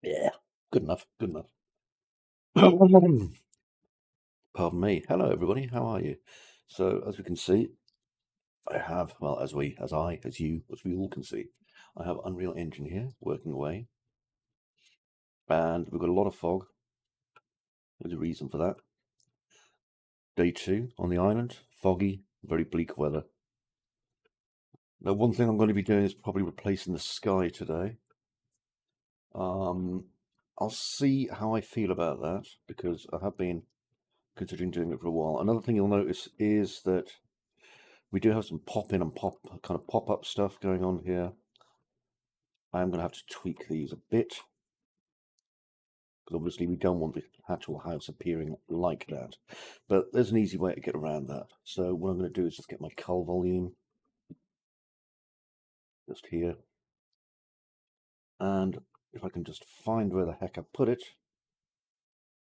Yeah, good enough, good enough. Pardon me. Hello, everybody. How are you? So, as we can see, I have, well, as we all can see, I have Unreal Engine here working away, and we've got a lot of fog. There's a reason for that. Day 2 on the island, foggy, very bleak weather. Now, one thing I'm going to be doing is probably replacing the sky today. I'll see how I feel about that because I have been considering doing it for a while. Another thing you'll notice is that we do have some pop-in and pop-up stuff going on here. I am going to have to tweak these a bit because obviously we don't want the actual house appearing like that. But there's an easy way to get around that. So what I'm going to do is just get my cull volume just here. And if I can just find where the heck I put it,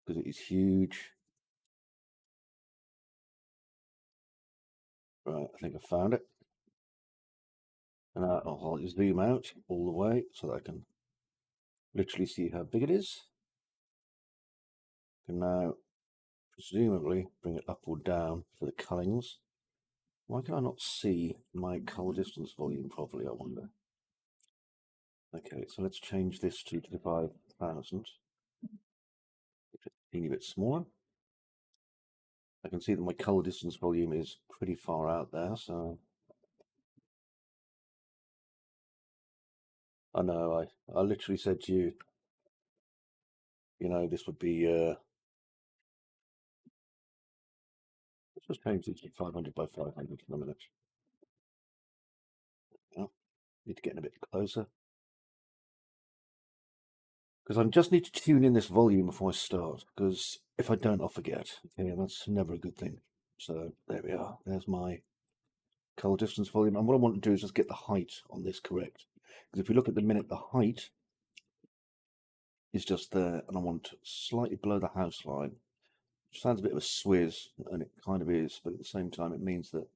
because it is huge. Right, I think I found it. And I'll zoom out all the way so that I can literally see how big it is. Can now presumably bring it up or down for the cullings. Why can I not see my cull distance volume properly, I wonder? Okay, so let's change this to 25,000. A teeny bit smaller. I can see that my cull distance volume is pretty far out there, so I know I literally said to you, this would be let's just change this to 500 by 500 in a minute. Oh, need to get a bit closer. Because I just need to tune in this volume before I start, because if I don't, I'll forget. Okay, that's never a good thing. So there we are. There's my cull distance volume. And what I want to do is just get the height on this correct. Because if we look at the minute, the height is just there, and I want slightly below the house line. Which sounds a bit of a swizz, and it kind of is, but at the same time, it means that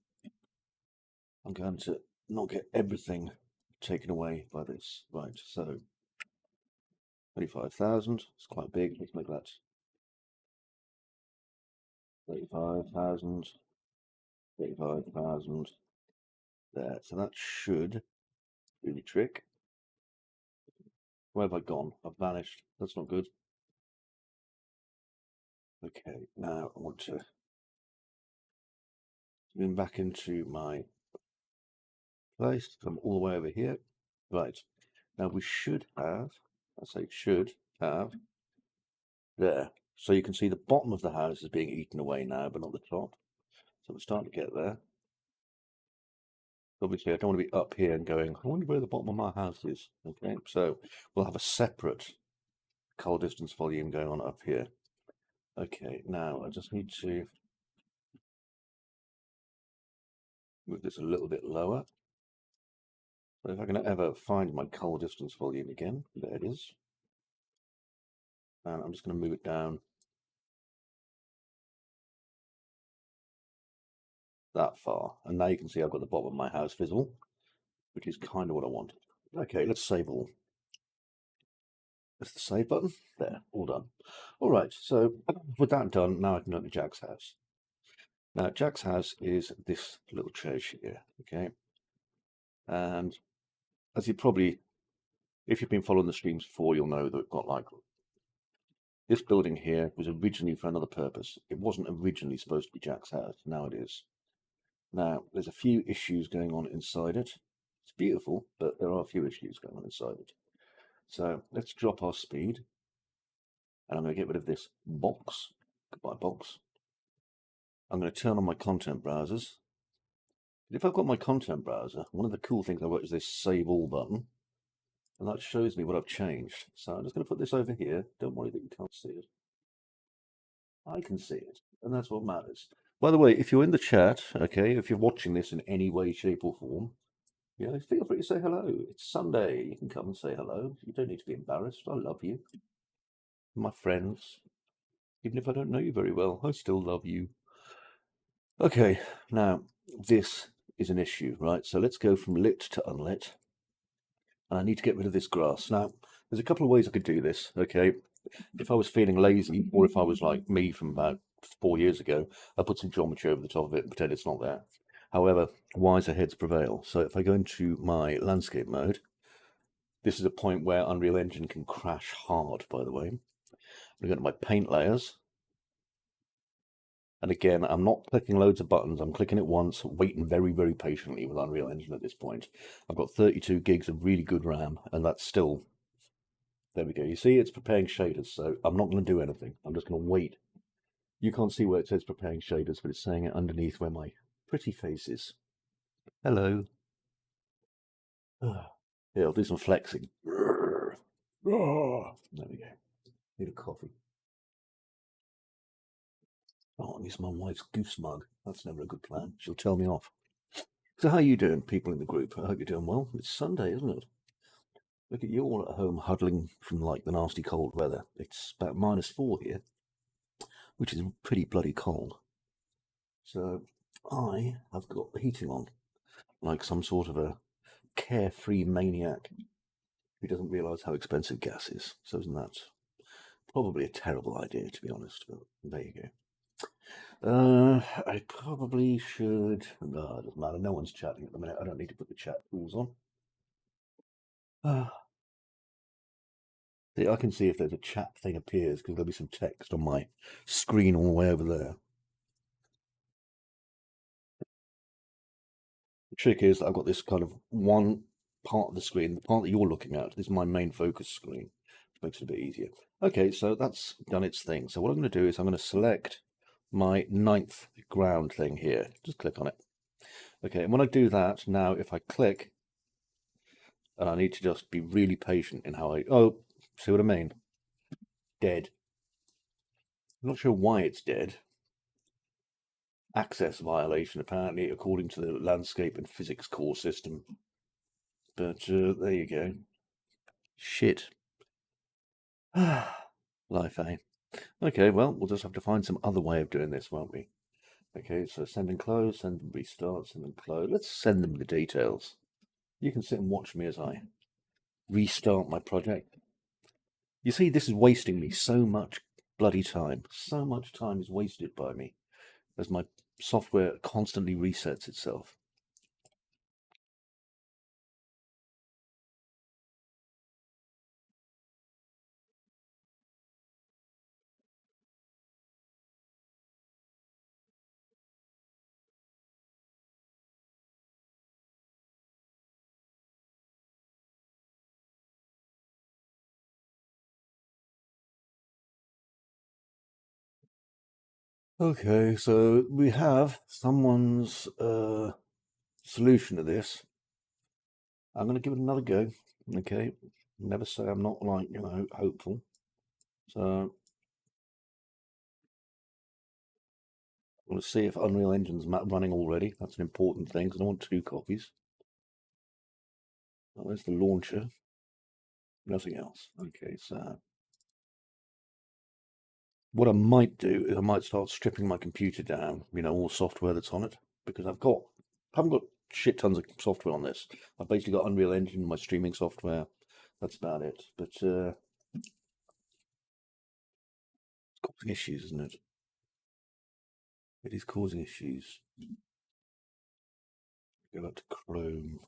I'm going to not get everything taken away by this. Right, so 25,000. It's quite big. Let's make that 35,000. 35,000 there. So that should do the trick. Where have I gone? I've vanished. That's not good. Okay, now I want to zoom back into my place. Come all the way over here. Right. Now we should have, I say should have, there. So you can see the bottom of the house is being eaten away now, but not the top. So we're starting to get there. Obviously, I don't want to be up here and going, I wonder where the bottom of my house is. Okay, so we'll have a separate cull distance volume going on up here. Okay, now I just need to move this a little bit lower. So if I can ever find my cull distance volume again, there it is. And I'm just going to move it down that far. And now you can see I've got the bottom of my house visible, which is kind of what I wanted. Okay, let's save all. That's the save button. There, all done. All right, so with that done, now I can go to Jack's house. Now, Jack's house is this little church here, okay? And as you probably, if you've been following the streams before, you'll know that we've got like this building here was originally for another purpose. It wasn't originally supposed to be Jack's house. Now it is. Now, there's a few issues going on inside it. It's beautiful, but there are a few issues going on inside it. So let's drop our speed. And I'm going to get rid of this box. Goodbye, box. I'm going to turn on my content browsers. If I've got my content browser, one of the cool things I've got is this Save All button. And that shows me what I've changed. So I'm just going to put this over here. Don't worry that you can't see it. I can see it, and that's what matters. By the way, if you're in the chat, okay, if you're watching this in any way, shape, or form, feel free to say hello. It's Sunday. You can come and say hello. You don't need to be embarrassed. I love you. My friends. Even if I don't know you very well, I still love you. Okay, now this is an issue, right? So let's go from lit to unlit. and I need to get rid of this grass. Now, there's a couple of ways I could do this, okay? If I was feeling lazy, or if I was like me from about 4 years ago, I put some geometry over the top of it and pretend it's not there. However, wiser heads prevail. So if I go into my landscape mode, this is a point where Unreal Engine can crash hard, by the way. I'm going to my paint layers. And again, I'm not clicking loads of buttons. I'm clicking it once, waiting very, very patiently with Unreal Engine at this point. I've got 32 gigs of really good RAM, and that's still... There we go. You see, it's preparing shaders, so I'm not going to do anything. I'm just going to wait. You can't see where it says preparing shaders, but it's saying it underneath where my pretty face is. Hello. Yeah, I'll do some flexing. There we go. Need a coffee. Oh, I use my wife's goose mug. That's never a good plan. She'll tell me off. So how are you doing, people in the group? I hope you're doing well. It's Sunday, isn't it? Look at you all at home huddling from like the nasty cold weather. It's about -4 here, which is pretty bloody cold. So I have got the heating on, like some sort of a carefree maniac who doesn't realise how expensive gas is. So isn't that probably a terrible idea, to be honest, but there you go. I probably should... No, it doesn't matter. No one's chatting at the minute. I don't need to put the chat rules on. See, I can see if there's a chat thing appears because there'll be some text on my screen all the way over there. The trick is that I've got this kind of one part of the screen, the part that you're looking at. This is my main focus screen, which makes it a bit easier. Okay, so that's done its thing. So what I'm going to do is I'm going to select my 9th ground thing here. Just click on it. Okay, and when I do that, now if I click, and I need to just be really patient in how I... Oh, see what I mean? Dead. I'm not sure why it's dead. Access violation, apparently, according to the landscape and physics core system. But there you go. Shit. Life, eh? Okay, well, we'll just have to find some other way of doing this, won't we? Okay, so send and close, send and restart, send and close. Let's send them the details. You can sit and watch me as I restart my project. You see, this is wasting me so much bloody time. So much time is wasted by me as my software constantly resets itself. Okay, so we have someone's solution to this. I'm going to give it another go. Okay, never say I'm not, like, hopeful. So I'm going to see if Unreal Engine's running already. That's an important thing because I want 2 copies. Oh, there's the launcher. Nothing else. Okay, so what I might do is I might start stripping my computer down, all the software that's on it, because I haven't got shit tons of software on this. I've basically got Unreal Engine, my streaming software. That's about it. But it's causing issues, isn't it? It is causing issues. Go back to Chrome.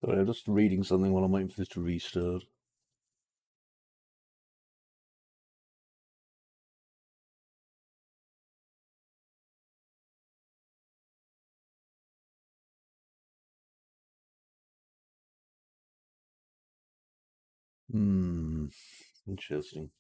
Sorry, I'm just reading something while I'm waiting for this to restart. Interesting.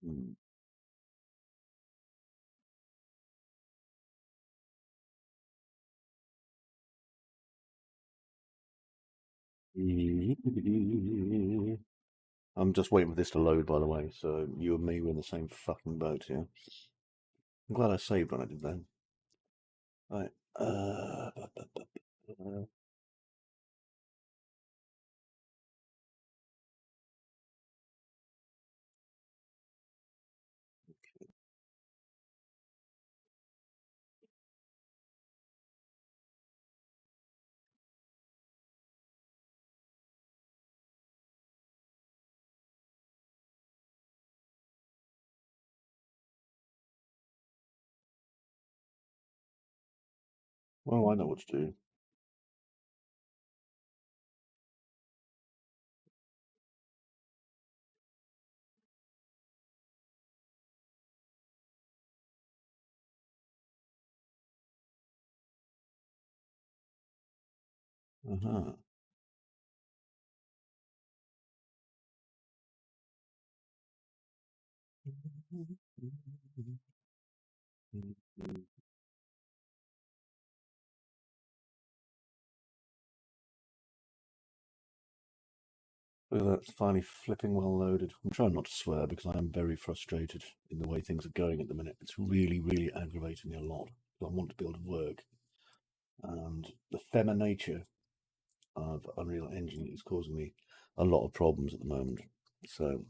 Hmm. I'm just waiting for this to load, by the way. So you and me were in the same fucking boat here. I'm glad I saved when I did that. Right. Well, I know what to do. Uh-huh. Look at that, finally flipping well loaded. I'm trying not to swear because I am very frustrated in the way things are going at the minute. It's really, really aggravating me a lot. I want to be able to work. And the femmer nature of Unreal Engine is causing me a lot of problems at the moment. So,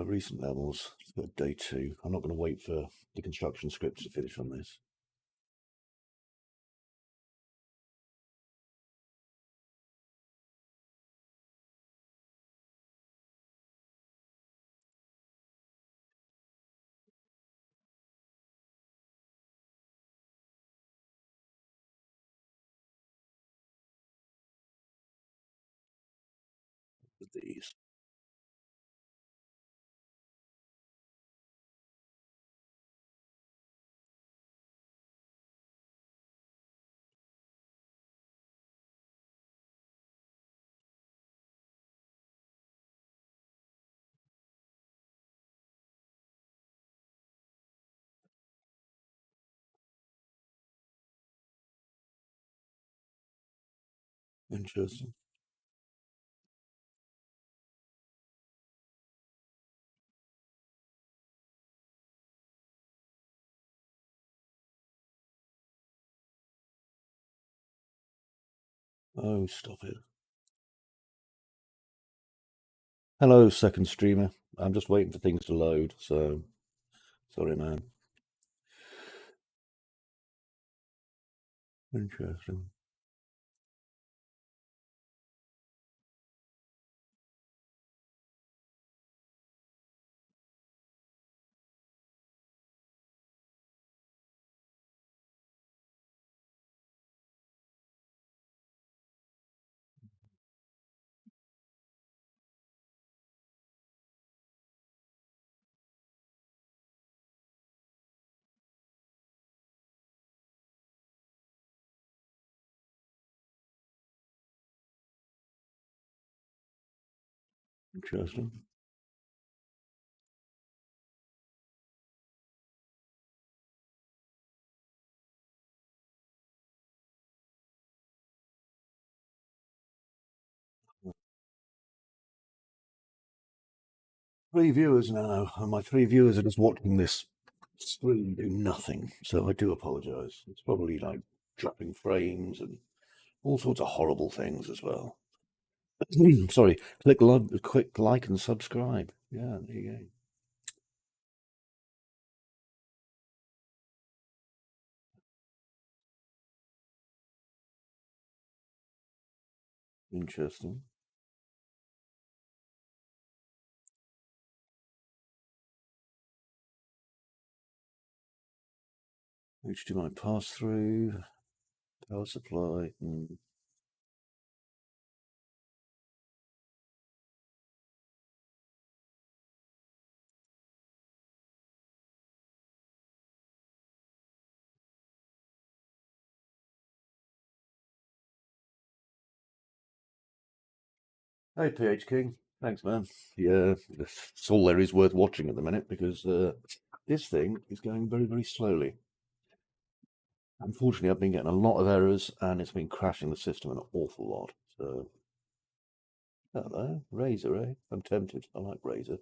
recent levels, it's got day 2. I'm not going to wait for the construction scripts to finish on this. With these. Interesting. Oh, stop it. Hello, second streamer. I'm just waiting for things to load, so sorry, man. Interesting. Interesting. Three viewers now, and my 3 viewers are just watching this screen do nothing. So I do apologise. It's probably like dropping frames and all sorts of horrible things as well. Sorry. Click like and subscribe. Yeah, there you go. Interesting. HDMI pass through, power supply. Hey, PH King. Thanks, man. Yeah, it's all there is worth watching at the minute because this thing is going very, very slowly. Unfortunately, I've been getting a lot of errors and it's been crashing the system an awful lot. So, hello, Razor, eh? I'm tempted. I like Razor.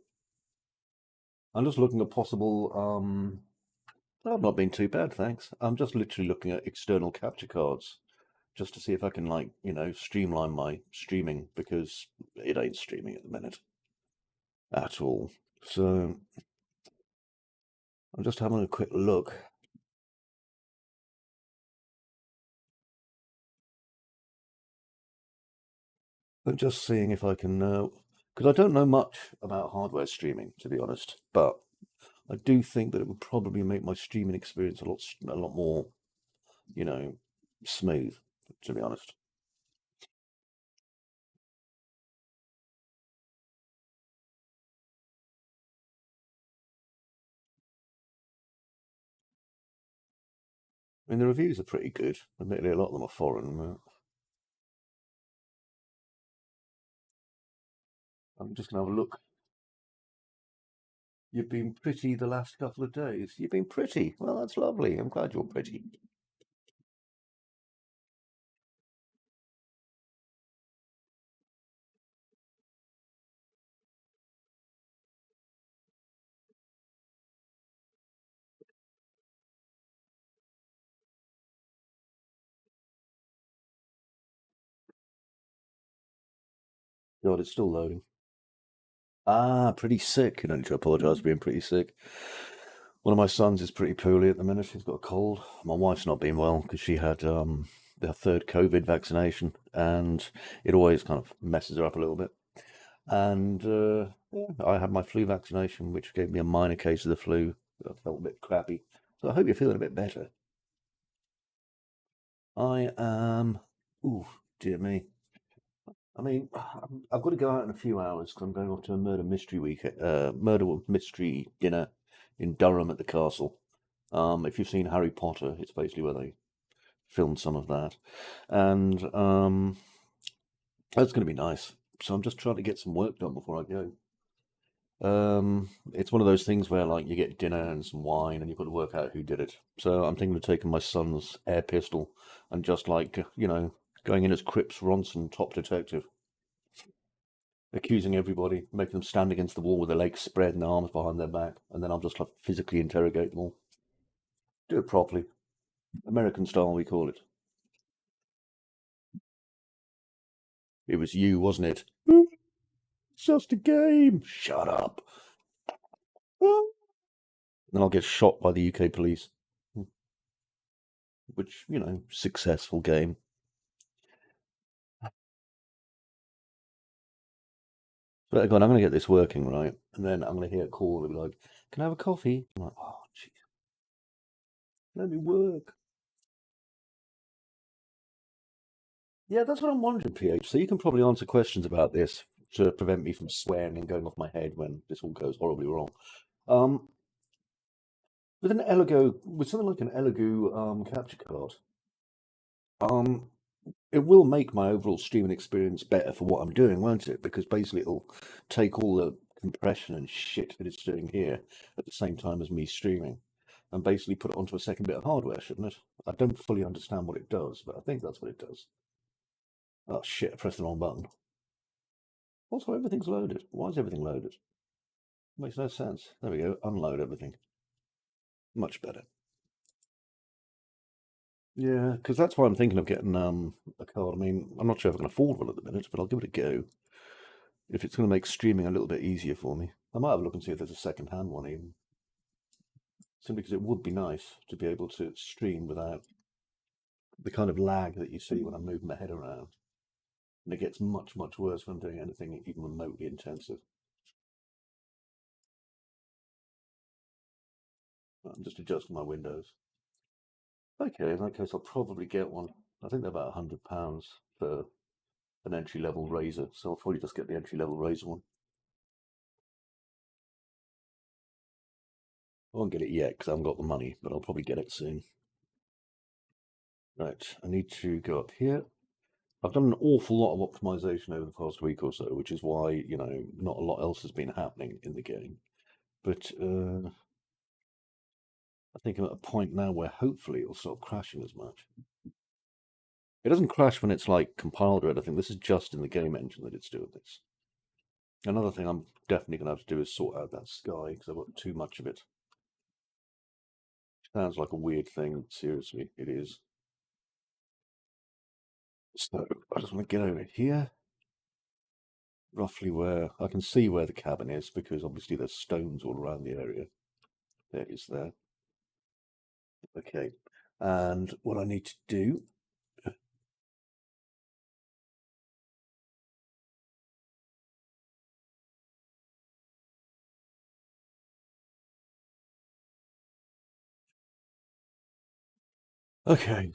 I'm just looking at possible. I've not been too bad, thanks. I'm just literally looking at external capture cards just to see if I can, like, streamline my streaming because it ain't streaming at the minute at all. So, I'm just having a quick look. I'm just seeing if I can, because I don't know much about hardware streaming, to be honest, but I do think that it would probably make my streaming experience a lot more, you know, smooth, to be honest. I mean, the reviews are pretty good. Admittedly, a lot of them are foreign. I'm just going to have a look. You've been pretty the last couple of days. You've been pretty. Well, that's lovely. I'm glad you're pretty. God, it's still loading. Ah, pretty sick. You don't need to apologise for being pretty sick. One of my sons is pretty poorly at the minute. He's got a cold. My wife's not been well because she had their third COVID vaccination, and it always kind of messes her up a little bit. And yeah, I had my flu vaccination, which gave me a minor case of the flu. I felt a bit crappy. So I hope you're feeling a bit better. I am. Ooh, dear me. I mean, I've got to go out in a few hours because I'm going off to a murder mystery dinner in Durham at the castle. If you've seen Harry Potter, it's basically where they filmed some of that, and that's going to be nice. So I'm just trying to get some work done before I go. It's one of those things where like you get dinner and some wine, and you've got to work out who did it. So I'm thinking of taking my son's air pistol and just like going in as Cripps Ronson, top detective, accusing everybody, making them stand against the wall with their legs spread and their arms behind their back, and then I'll just like physically interrogate them all. Do it properly, American style, we call it. It was you, wasn't it? It's just a game. Shut up. Then I'll get shot by the UK police. Which, successful game. But again, I'm going to get this working, right? And then I'm going to hear a call and be like, can I have a coffee? I'm like, oh, jeez, let me work. Yeah, that's what I'm wondering, PH. So you can probably answer questions about this to prevent me from swearing and going off my head when this all goes horribly wrong. Um, with something like an Elegoo capture card, um, it will make my overall streaming experience better for what I'm doing, won't it? Because basically it'll take all the compression and shit that it's doing here at the same time as me streaming and basically put it onto a second bit of hardware, shouldn't it? I don't fully understand what it does, but I think that's what it does. Oh shit, I pressed the wrong button. Also, everything's loaded. Why is everything loaded? Makes no sense. There we go. Unload everything. Much better. Yeah, because that's why I'm thinking of getting a card. I mean, I'm not sure if I can afford one at the minute, but I'll give it a go. If it's going to make streaming a little bit easier for me. I might have a look and see if there's a second-hand one even. Simply because it would be nice to be able to stream without the kind of lag that you see when I'm moving my head around. And it gets much, much worse when I'm doing anything even remotely intensive. I'm just adjusting my windows. Okay, in that case, I'll probably get one. I think they're about £100 for an entry-level razor, so I'll probably just get the entry-level razor one. I won't get it yet because I haven't got the money, but I'll probably get it soon. Right, I need to go up here I've done an awful lot of optimization over the past week or so, which is why, you know, not a lot else has been happening in the game. But I think I'm at a point now where hopefully it'll stop crashing as much. It doesn't crash when it's like compiled or anything. This is just in the game engine that it's doing this. Another thing I'm definitely going to have to do is sort out that sky because I've got too much of it. Sounds like a weird thing. Seriously, it is. So I just want to get over here, roughly where I can see where the cabin is because obviously there's stones all around the area. There it is there. Okay. And what I need to do. Okay.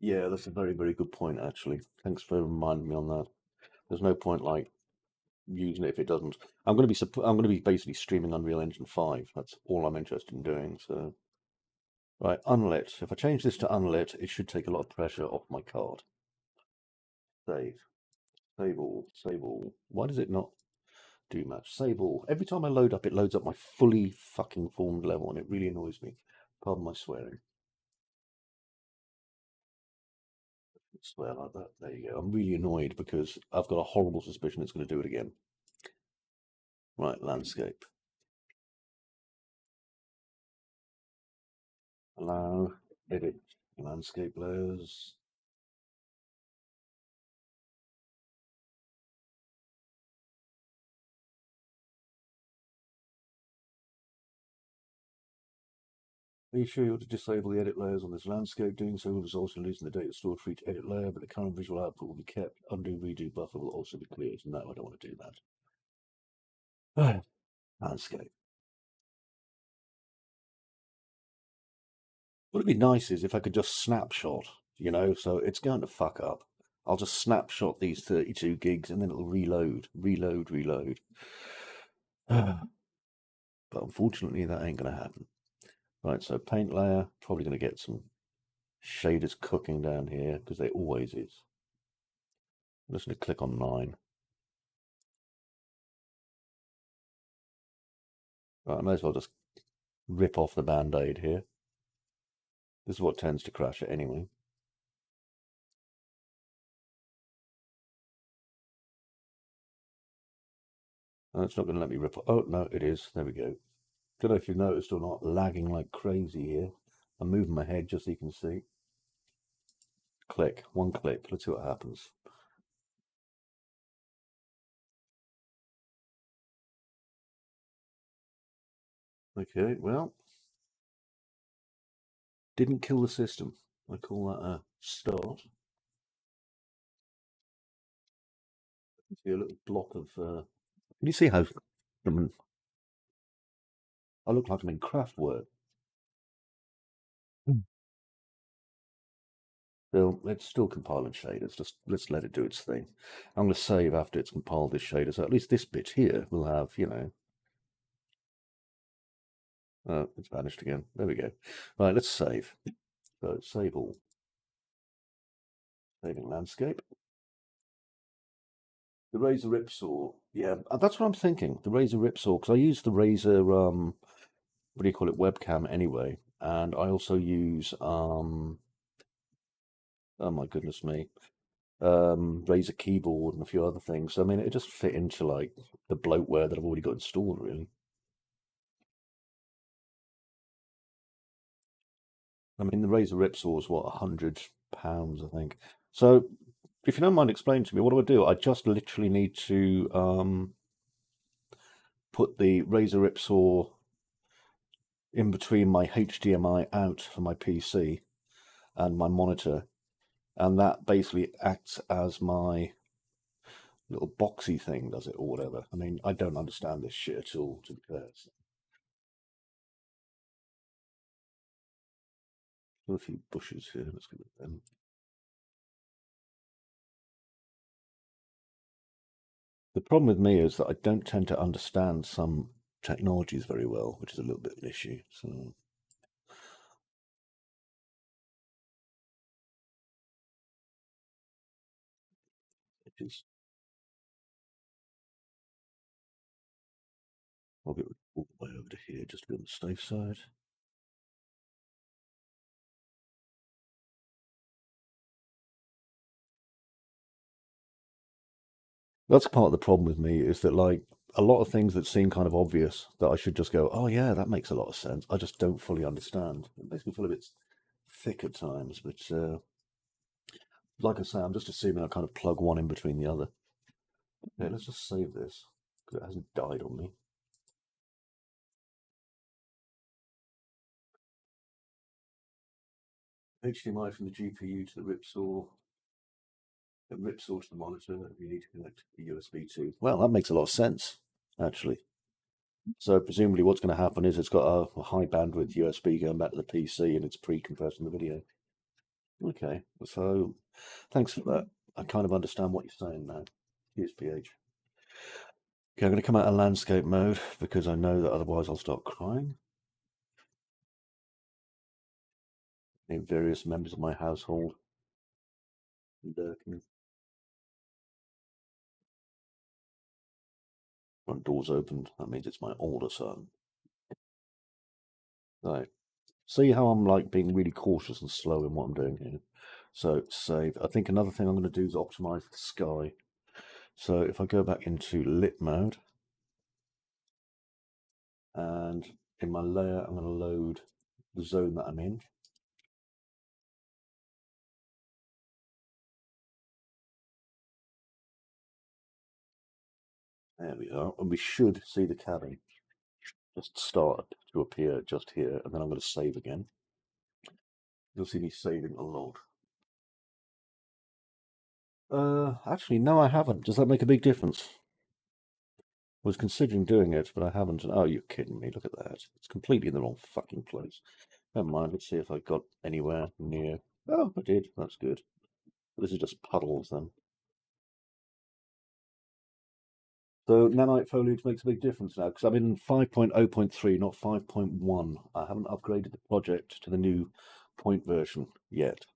Yeah, that's a very, very good point, actually. Thanks for reminding me on that. There's no point like using it if it doesn't. I'm going to be basically streaming Unreal Engine 5. That's all I'm interested in doing. So, right, unlit. If I change this to unlit, it should take a lot of pressure off my card. Save. Save all. Save all. Why does it not do much? Save all. Every time I load up, it loads up my fully fucking formed level, and it really annoys me. Pardon my swearing. Swear like that. There you go. I'm really annoyed because I've got a horrible suspicion it's going to do it again. Right, landscape. Allow, edit, landscape layers. Are you sure you want to disable the edit layers on this landscape? Doing so will result in losing the data stored for each edit layer, but the current visual output will be kept. Undo, redo buffer will also be cleared. No, I don't want to do that. Landscape. What would be nice is if I could just snapshot, you know, so it's going to fuck up. I'll just snapshot these 32 gigs and then it'll reload, reload, reload. But unfortunately, that ain't going to happen. Right, so paint layer, probably going to get some shaders cooking down here because there always is. I'm just going to click on 9. Right, I may as well just rip off the band-aid here. This is what tends to crash it anyway. And it's not going to let me rip off. Oh, no, it is. There we go. Don't know if you've noticed or not, lagging like crazy here. I'm moving my head just so you can see. Click, one click. Let's see what happens. Okay, well, didn't kill the system. I call that a start. See a little block of. Can you see how I look like I'm in craft work? Still, it's still compiling shaders. Just let's let it do its thing. I'm going to save after it's compiled this shader, so at least this bit here will have, you know. Oh, it's vanished again. There we go. Right, let's save. So save all. Saving landscape. The Razor Ripsaw. Yeah, that's what I'm thinking. The Razor Ripsaw, because I use the Razor, what do you call it, webcam anyway. And I also use, oh my goodness me, Razor keyboard and a few other things. So, I mean, it just fit into like the bloatware that I've already got installed, really. I mean, the Razor Ripsaw is what, £100, I think. So, if you don't mind explaining to me, what do I do? I just literally need to put the Razor Ripsaw in between my HDMI out for my PC and my monitor, and that basically acts as my little boxy thing, does it, or whatever. I mean, I don't understand this shit at all, to be fair. A few bushes here. Let's get them. The problem with me is that I don't tend to understand some technologies very well, which is a little bit of an issue. So is. I'll get all the way over to here just to be on the safe side. That's part of the problem with me is that like a lot of things that seem kind of obvious that I should just go, oh yeah, that makes a lot of sense. I just don't fully understand. It makes me feel a bit thick at times, but like I say, I'm just assuming I kind of plug one in between the other. Okay, let's just save this because it hasn't died on me. HDMI from the GPU to the ripsaw, and ripsaw to the monitor. You need to connect a USB to. Well, that makes a lot of sense, actually. So presumably, what's going to happen is it's got a high bandwidth USB going back to the PC, and it's pre-compressing the video. Okay, so thanks for that. I kind of understand what you're saying now. Here's PH. Okay, I'm going to come out of landscape mode because I know that otherwise I'll start crying. In various members of my household lurking. Front door's opened. That means it's my older son. Right. See how I'm like being really cautious and slow in what I'm doing here. So save. I think another thing I'm going to do is optimize the sky. So if I go back into lit mode, and in my layer, I'm going to load the zone that I'm in. There we are. And we should see the cabin just start to appear just here. And then I'm going to save again. You'll see me saving a lot. Actually, no, I haven't. Does that make a big difference? I was considering doing it, but I haven't. Oh, you're kidding me. Look at that. It's completely in the wrong fucking place. Never mind. Let's see if I got anywhere near. Oh, I did. That's good. This is just puddles then. So nanite foliage makes a big difference now because I'm in 5.0.3, not 5.1. I haven't upgraded the project to the new point version yet.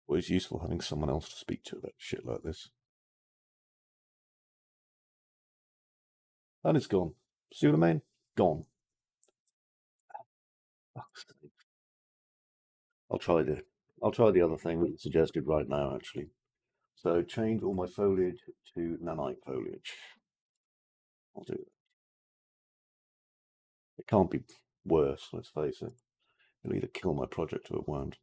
Always useful having someone else to speak to about shit like this. And it's gone. See what I mean? Gone. I'll try the other thing that you suggested right now, actually. So change all my foliage to nanite foliage. I'll do it. It can't be worse, let's face it. It'll either kill my project or it won't.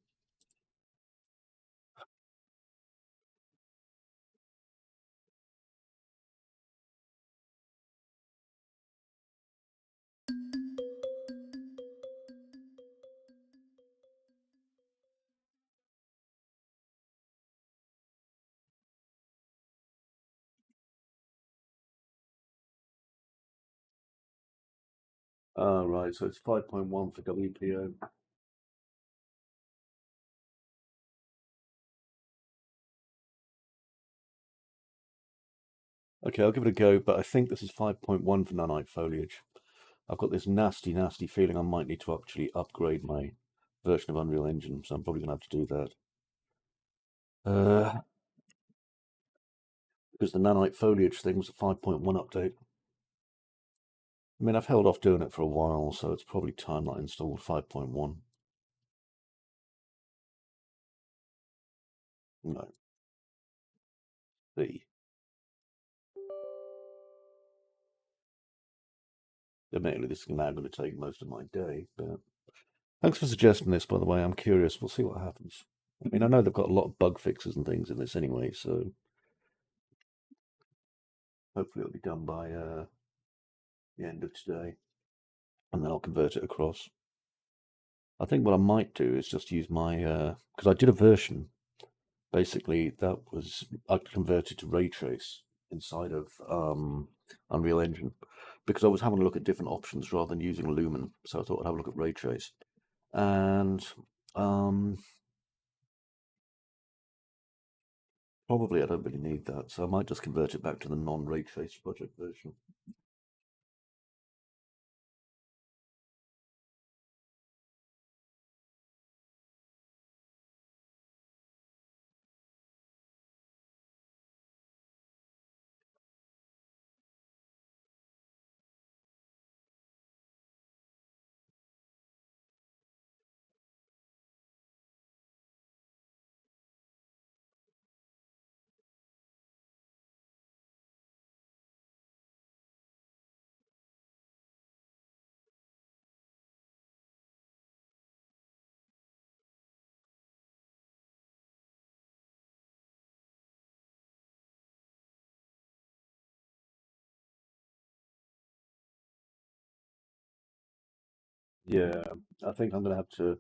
Ah, right, so it's 5.1 for WPO. Okay, I'll give it a go, but I think this is 5.1 for nanite foliage. I've got this nasty, nasty feeling I might need to actually upgrade my version of Unreal Engine, so I'm probably going to have to do that. Because the nanite foliage thing was a 5.1 update. I mean, I've held off doing it for a while, so it's probably time that I installed 5.1. No. B. Admittedly, this is now going to take most of my day, but thanks for suggesting this, by the way. I'm curious. We'll see what happens. I mean, I know they've got a lot of bug fixes and things in this anyway, so hopefully it'll be done by the end of today, and then I'll convert it across. I think what I might do is just use my, because I did a version, basically, that was, I converted to ray trace inside of Unreal Engine, because I was having a look at different options rather than using Lumen, so I thought I'd have a look at ray trace. And I think what I might do is just use my, because I did a version, basically, that was, I converted to ray tracing inside of Unreal Engine, because I was having a look at different options rather than using Lumen, so I thought I'd have a look at ray trace. And Probably I don't really need that, so I might just convert it back to the non-ray trace project version. Yeah, I think I'm going to have to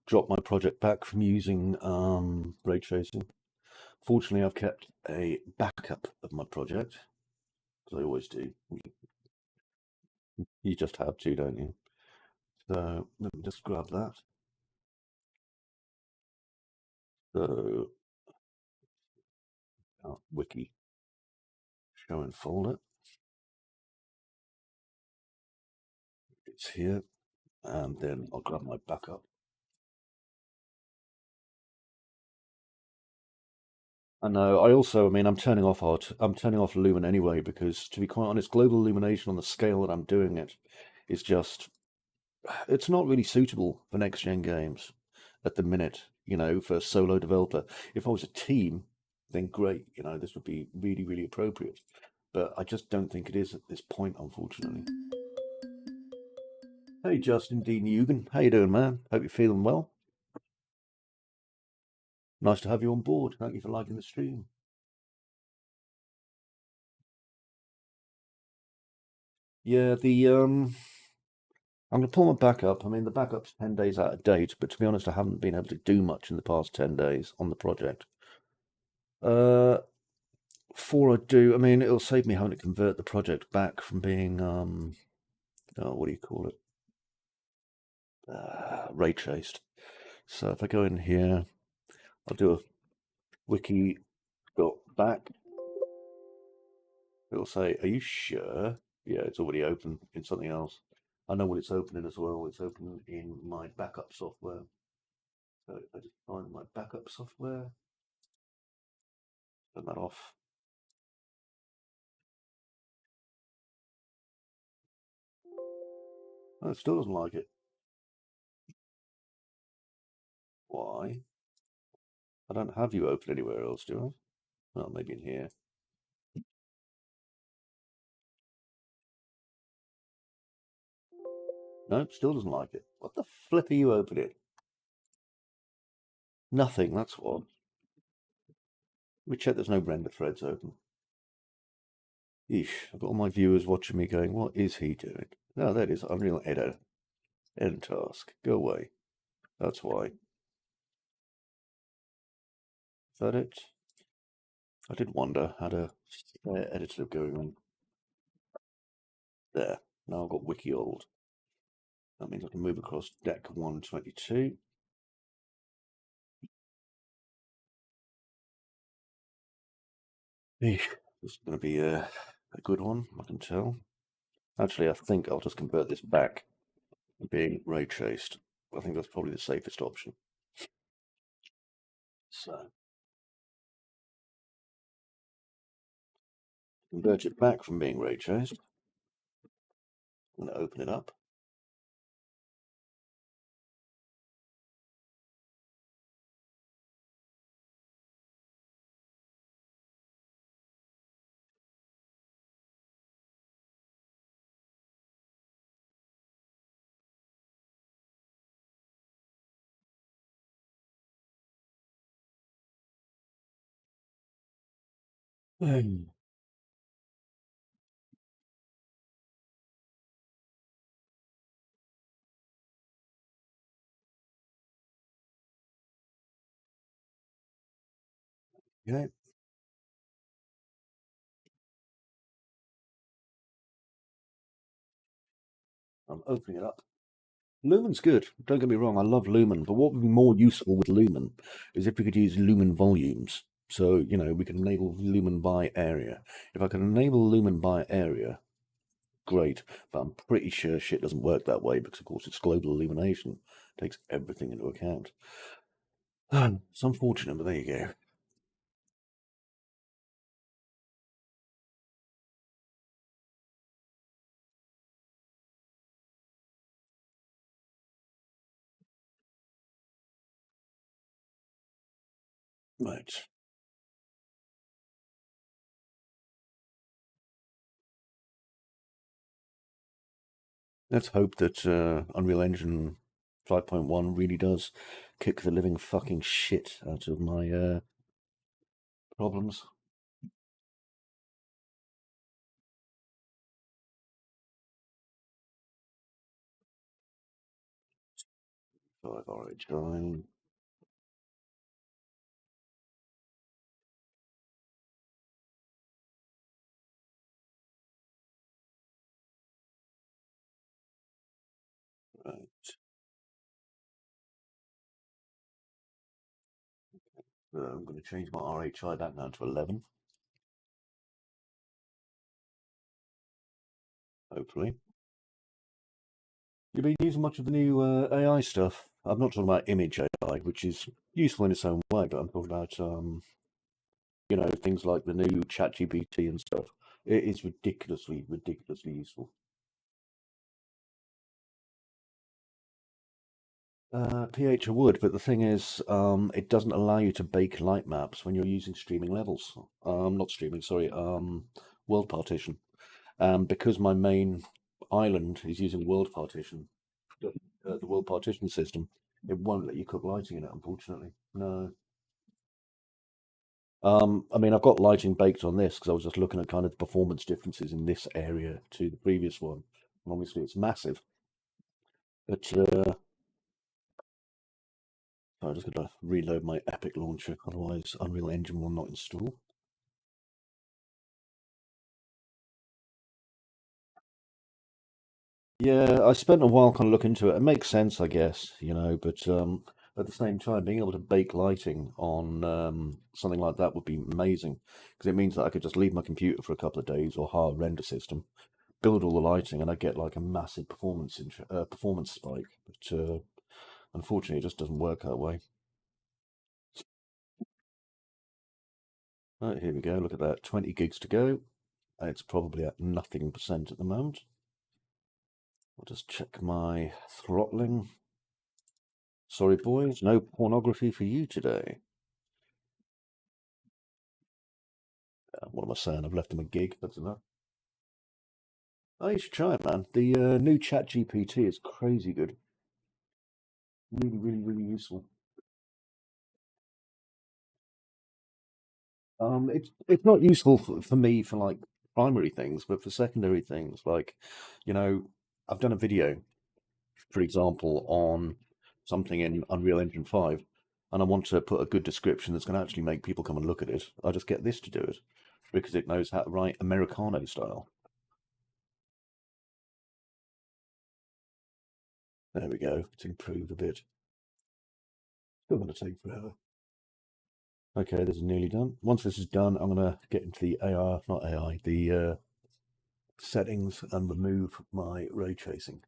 drop my project back from using ray tracing. Fortunately, I've kept a backup of my project, because I always do. You just have to, don't you? So let me just grab that. So, Wickie, show and folder. It's here, and then I'll grab my backup. I know. I mean, I'm turning off Lumen anyway, because to be quite honest, global illumination on the scale that I'm doing it is just, it's not really suitable for next gen games at the minute, for a solo developer. If I was a team, then great, this would be really, really appropriate. But I just don't think it is at this point, unfortunately. Hey, Justin D. Nugent, how you doing, man? Hope you're feeling well. Nice to have you on board. Thank you for liking the stream. Yeah, I'm gonna pull my backup. I mean, the backup's 10 days out of date, but to be honest, I haven't been able to do much in the past 10 days on the project. Uh, Before I do, I mean, it'll save me having to convert the project back from being, what do you call it? Ray traced. So if I go in here, I'll do a wiki dot back. It'll say, "Are you sure?" Yeah, it's already open in something else. I know what it's opening as well. It's open in my backup software. So if I just find my backup software, turn that off. Oh, it still doesn't like it. Why? I don't have you open anywhere else, do I? Well, maybe in here. Nope, still doesn't like it. What the flip are you opening? Nothing, that's what. Let me check there's no render threads open. Eesh, I've got all my viewers watching me going, what is he doing? No, that is Unreal Editor. End task. Go away. That's why. Is that it? I did wonder how to editor going on. There. Now I've got Wiki old. That means I can move across deck 122. Eesh, this is going to be a good one, I can tell. Actually, I think I'll just convert this back to being ray traced. I think that's probably the safest option. So, convert it back from being ray traced. I'm going to open it up. Okay. I'm opening it up. Lumen's good. Don't get me wrong, I love Lumen, but what would be more useful with Lumen is if we could use Lumen volumes. So, you know, we can enable lumen by area. If I can enable lumen by area, great. But I'm pretty sure shit doesn't work that way because, of course, it's global illumination. It takes everything into account. It's unfortunate, but there you go. Right. Let's hope that Unreal Engine 5.1 really does kick the living fucking shit out of my problems. 5 RH9. Right. I'm going to change my RHI back down to 11, hopefully. You've been using much of the new AI stuff. I'm not talking about image AI, which is useful in its own way, but I'm talking about, you know, things like the new ChatGPT and stuff. It is ridiculously, ridiculously useful. PH I would, but the thing is, it doesn't allow you to bake light maps when you're using streaming levels. Not streaming, sorry, world partition. Because my main island is using world partition, the world partition system, it won't let you cook lighting in it, unfortunately. No. I mean, I've got lighting baked on this because I was just looking at kind of performance differences in this area to the previous one. And obviously, it's massive. But I'm just going to reload my Epic launcher, otherwise, Unreal Engine will not install. Yeah, I spent a while kind of looking into it. It makes sense, I guess, you know, but at the same time, being able to bake lighting on something like that would be amazing because it means that I could just leave my computer for a couple of days or hire a render system, build all the lighting, and I get like a massive performance spike. But unfortunately, it just doesn't work that way. Right, here we go. Look at that, 20 gigs to go. It's probably at nothing percent at the moment. I'll just check my throttling. Sorry, boys, no pornography for you today. What am I saying? I've left him a gig. That's enough. Oh, you should try it, man. The new Chat GPT is crazy good. Really, really, really useful. It's not useful for me for like primary things, but for secondary things, like, you know, I've done a video, for example, on something in Unreal Engine 5, and I want to put a good description that's going to actually make people come and look at it. I just get this to do it because it knows how to write Americano style. There we go. It's improved a bit. Still going to take forever. Okay, this is nearly done. Once this is done, I'm going to get into the AR, not AI, the settings and remove my ray tracing.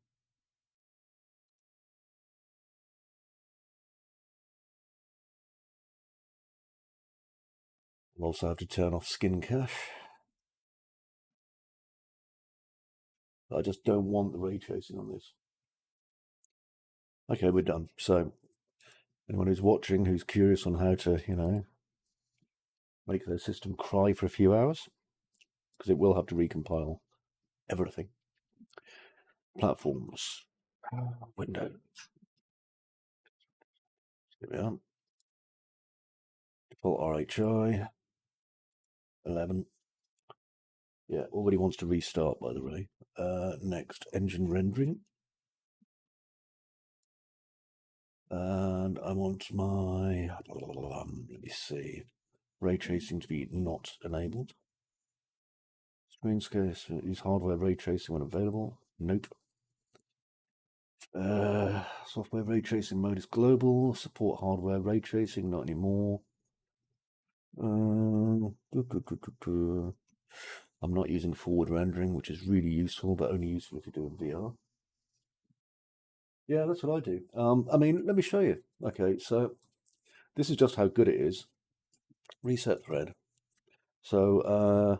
I'll also have to turn off skin cache. I just don't want the ray tracing on this. Okay, we're done. So anyone who's watching, who's curious on how to, you know, make their system cry for a few hours, because it will have to recompile everything. Platforms, window. Here we are. Default RHI 11. Yeah, already wants to restart, by the way. Next, engine rendering. And I want my, let me see, ray tracing to be not enabled. Screen scarce, use hardware ray tracing when available. Nope. Software ray tracing mode is global. Support hardware ray tracing, not anymore. I'm not using forward rendering, which is really useful, but only useful if you're doing VR. Yeah, that's what I do. I mean, let me show you. Okay, so this is just how good it is. Reset thread. So,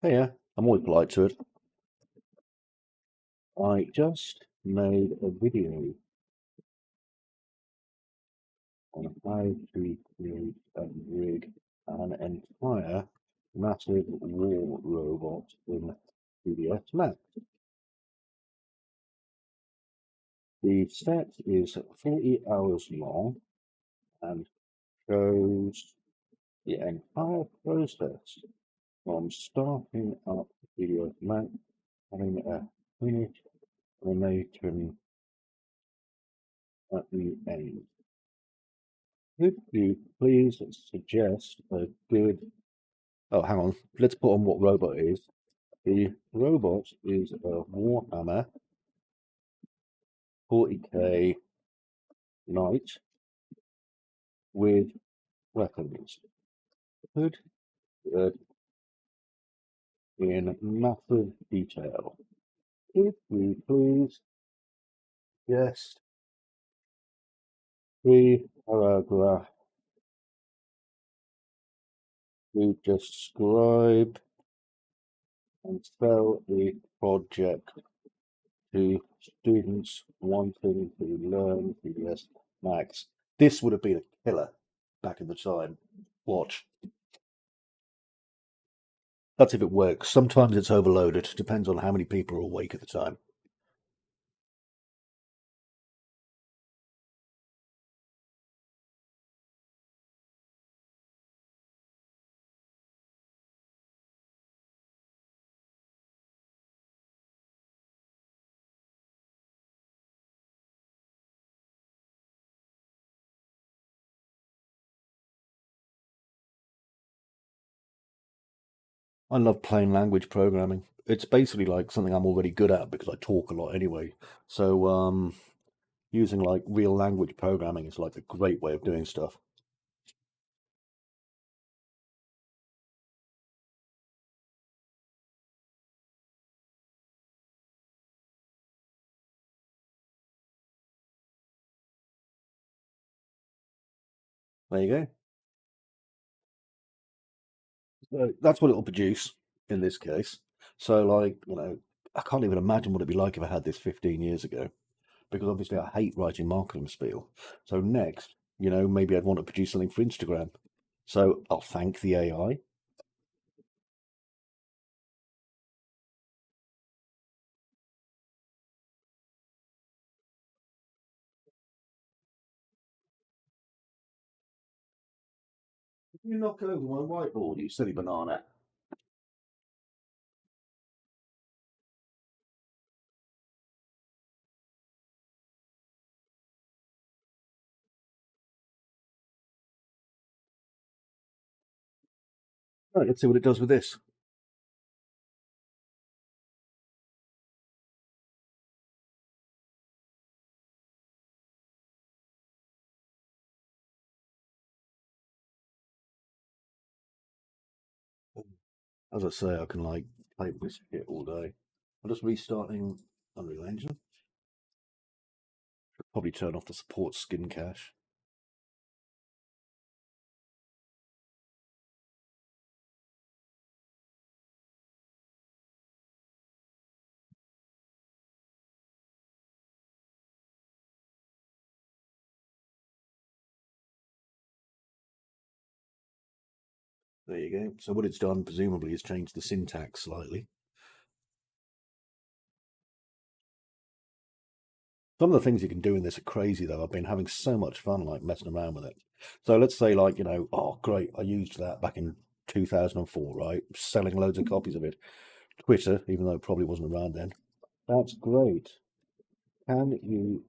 hey, yeah, I'm always polite to it. I just made a video on how to create and rig an entire massive war robot in PDF Max. The set is 40 hours long and shows the entire process from starting up PDF Max, having a finished animation at the end. Could you please suggest a good... Oh, hang on. Let's put on what robot is. The robot is a Warhammer 40k knight with weapons. Good, good, in massive detail. Could we please just paragraph to describe and sell the project to students wanting to learn PBS Max? This would have been a killer back in the time. Watch. That's if it works. Sometimes it's overloaded. Depends on how many people are awake at the time. I love plain language programming. It's basically like something I'm already good at because I talk a lot anyway. So using like real language programming is like a great way of doing stuff. There you go. So that's what it'll produce in this case. So like, I can't even imagine what it'd be like if I had this 15 years ago, because obviously I hate writing marketing spiel. So next, maybe I'd want to produce something for Instagram. So I'll thank the AI. You knock over my whiteboard, you silly banana. Right, let's see what it does with this. As I say, I can like play with this shit all day. I'm just restarting Unreal Engine. Should probably turn off the support skin cache. There you go. So what it's done, presumably, is changed the syntax slightly. Some of the things you can do in this are crazy, though. I've been having so much fun, like messing around with it. So let's say, like, oh, great, I used that back in 2004, right? Selling loads of copies of it. Twitter, even though it probably wasn't around then. That's great. Can you...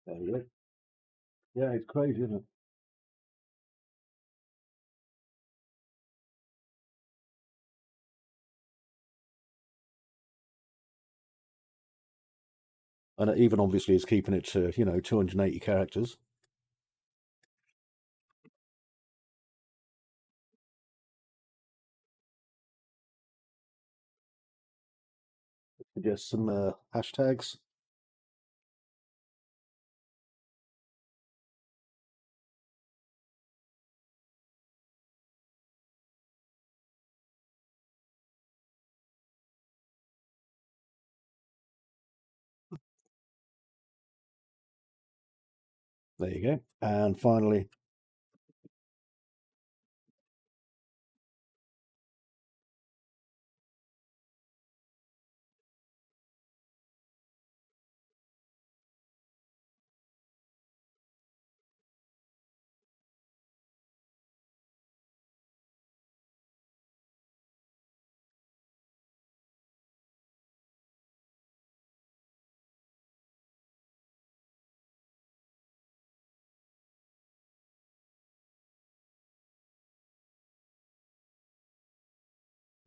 There you go. Yeah, it's crazy, isn't it? And it even obviously is keeping it to, 280 characters. Just some hashtags. There you go. And finally,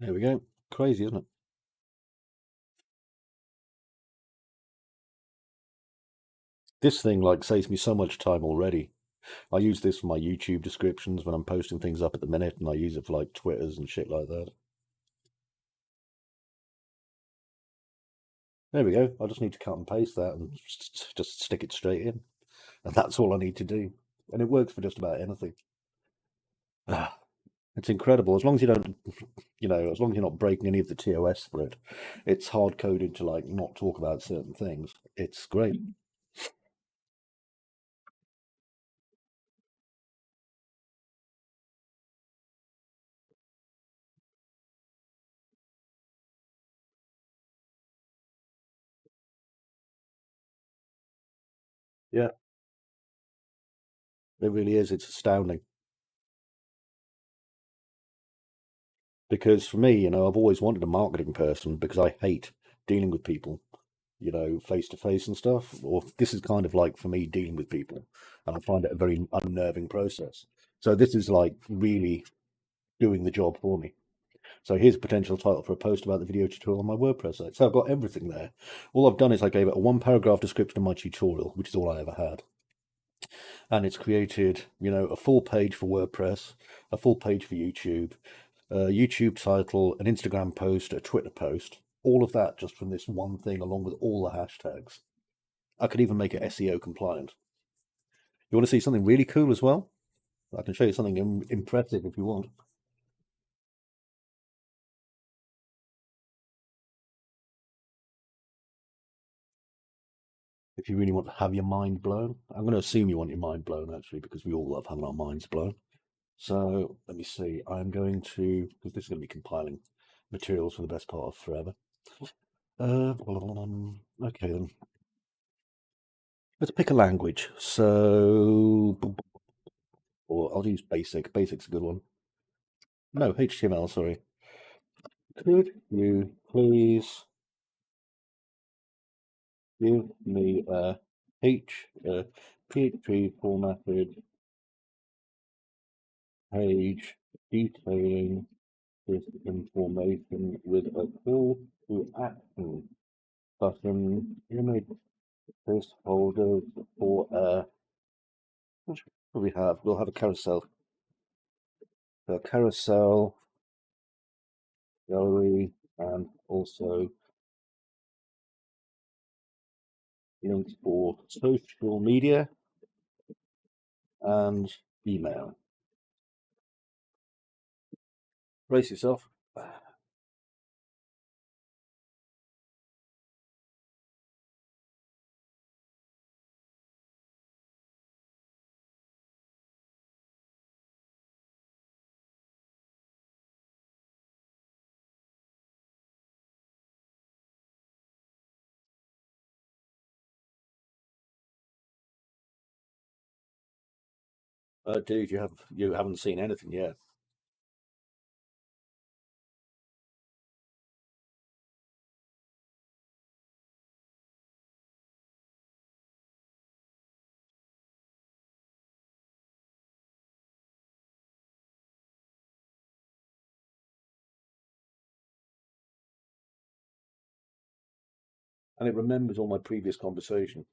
there we go. Crazy, isn't it? This thing like saves me so much time already. I use this for my YouTube descriptions when I'm posting things up at the minute, and I use it for like Twitters and shit like that. There we go. I just need to cut and paste that and just stick it straight in. And that's all I need to do. And it works for just about anything. It's incredible. As long as you don't, as long as you're not breaking any of the TOS for it, it's hard coded to like not talk about certain things. It's great. Yeah, it really is. It's astounding. Because for me, I've always wanted a marketing person because I hate dealing with people, face to face and stuff. Or this is kind of like for me dealing with people, and I find it a very unnerving process. So this is like really doing the job for me. So here's a potential title for a post about the video tutorial on my WordPress site. So I've got everything there. All I've done is I gave it a 1 paragraph description of my tutorial, which is all I ever had. And it's created, a full page for WordPress, a full page for YouTube, a YouTube title, an Instagram post, a Twitter post, all of that just from this one thing along with all the hashtags. I could even make it SEO compliant. You want to see something really cool as well? I can show you something impressive if you want. If you really want to have your mind blown. I'm going to assume you want your mind blown actually, because we all love having our minds blown. So let me see. I'm going to, because this is going to be compiling materials for the best part of forever. Okay then. Let's pick a language. So, or I'll use basic. Basic's a good one. No, HTML, sorry. Could you please give me a PHP formatted page detailing this information with a call to action button, image placeholders for what do we have? We'll have a carousel. A carousel gallery and also links for social media and email. Brace yourself. Dude, you haven't seen anything yet. and it remembers all my previous conversation.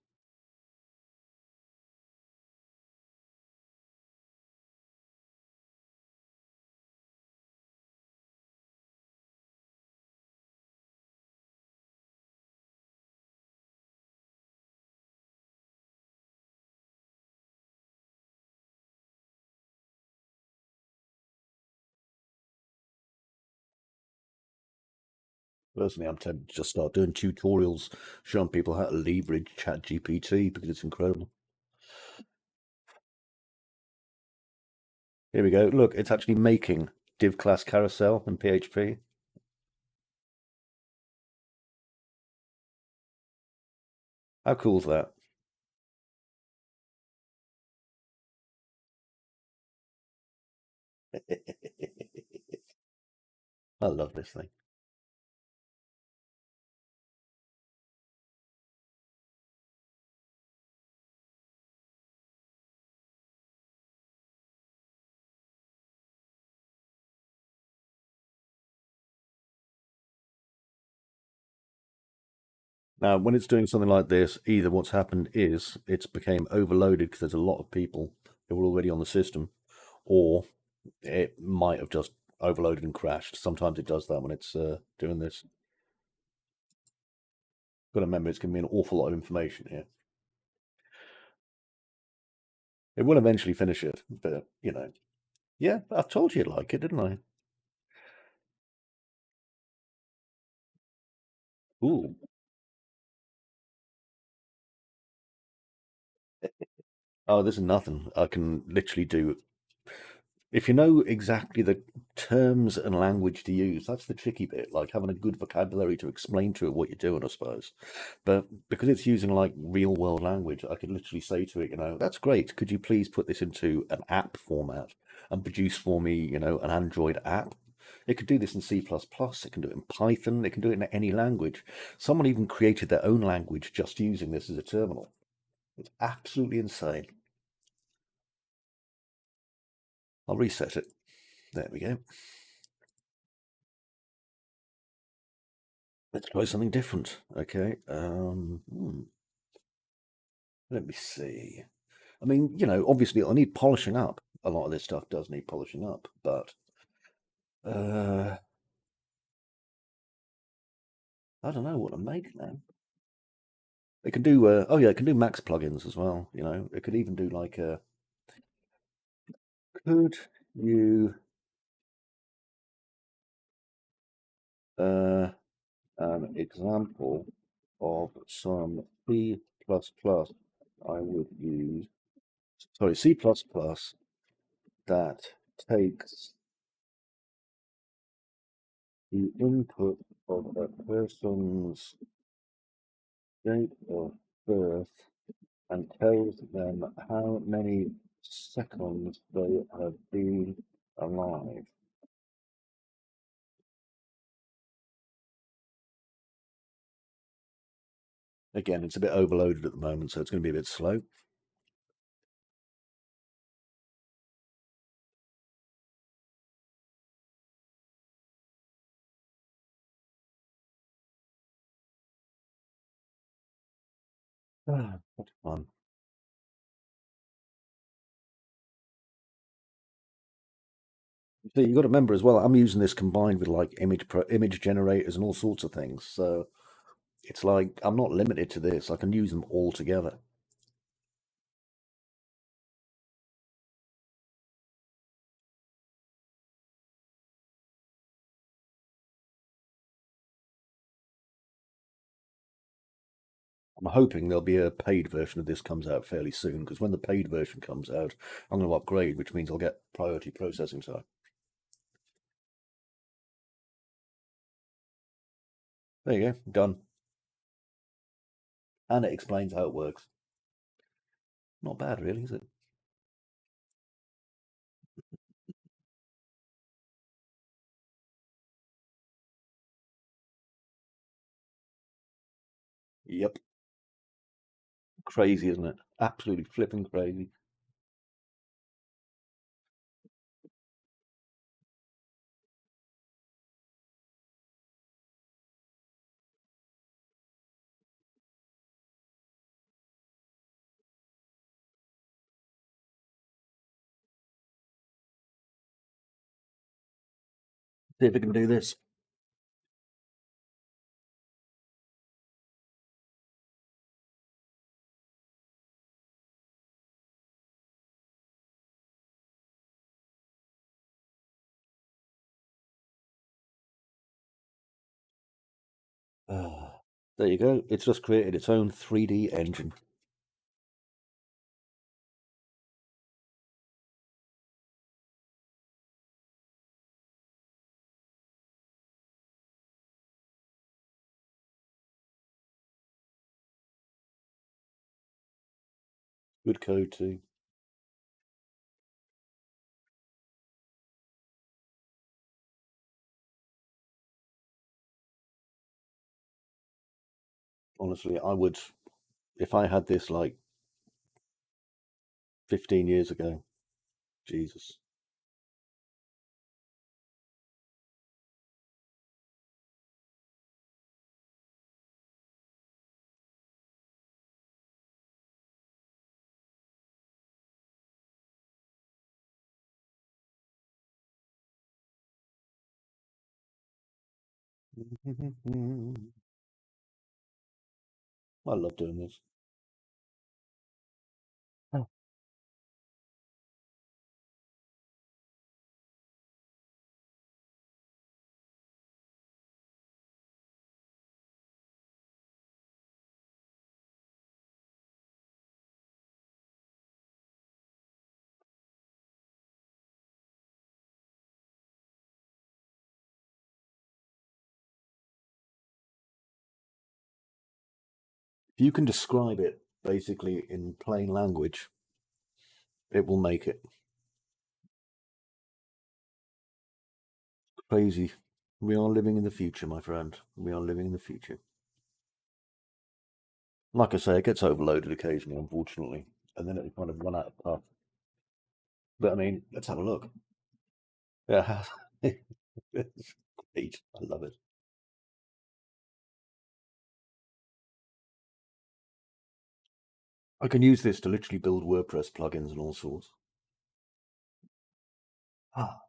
Personally, I'm tempted to just start doing tutorials showing people how to leverage ChatGPT because it's incredible. Here we go. Look, it's actually making div class carousel in PHP. How cool is that? I love this thing. Now, when it's doing something like this, either what's happened is it's became overloaded because there's a lot of people who were already on the system, or it might have just overloaded and crashed. Sometimes it does that when it's doing this. Got to remember, it's going to be an awful lot of information here. It will eventually finish it, but yeah, I told you you'd like it, didn't I? Ooh. Oh, this is nothing. I can literally do. If you know exactly the terms and language to use, that's the tricky bit, like having a good vocabulary to explain to it what you're doing, I suppose. But because it's using like real world language, I could literally say to it, that's great. Could you please put this into an app format and produce for me, an Android app? It could do this in C++, it can do it in Python, it can do it in any language. Someone even created their own language just using this as a terminal. It's absolutely insane. I'll reset it. There we go. Let's try something different. Okay. Let me see. I mean, obviously I need polishing up. A lot of this stuff does need polishing up, but uh, I don't know what to make now. It can do. Oh yeah, it can do Max plugins as well. It could even do like a. Could you uh, an example of some C++ I would use? Sorry, C++ that takes the input of a person's date of birth and tells them how many seconds they have been alive. Again, it's a bit overloaded at the moment, so it's going to be a bit slow. What fun. So you've got to remember as well, I'm using this combined with like image generators and all sorts of things. So it's like I'm not limited to this. I can use them all together. I'm hoping there'll be a paid version of this comes out fairly soon because when the paid version comes out, I'm going to upgrade, which means I'll get priority processing time. There you go, done. And it explains how it works. Not bad, really, is it? Yep. Crazy, isn't it? Absolutely flipping crazy. See if we can do this. There you go. It's just created its own 3D engine. Good code too. Honestly, I would, if I had this like 15 years ago, Jesus. I love doing this. Oh. If you can describe it basically in plain language, it will make it. Crazy. We are living in the future, my friend. We are living in the future. Like I say, it gets overloaded occasionally, unfortunately, and then it kind of run out of puff. But I mean, let's have a look. Yeah, it's great. I love it. I can use this to literally build WordPress plugins and all sorts. Ah,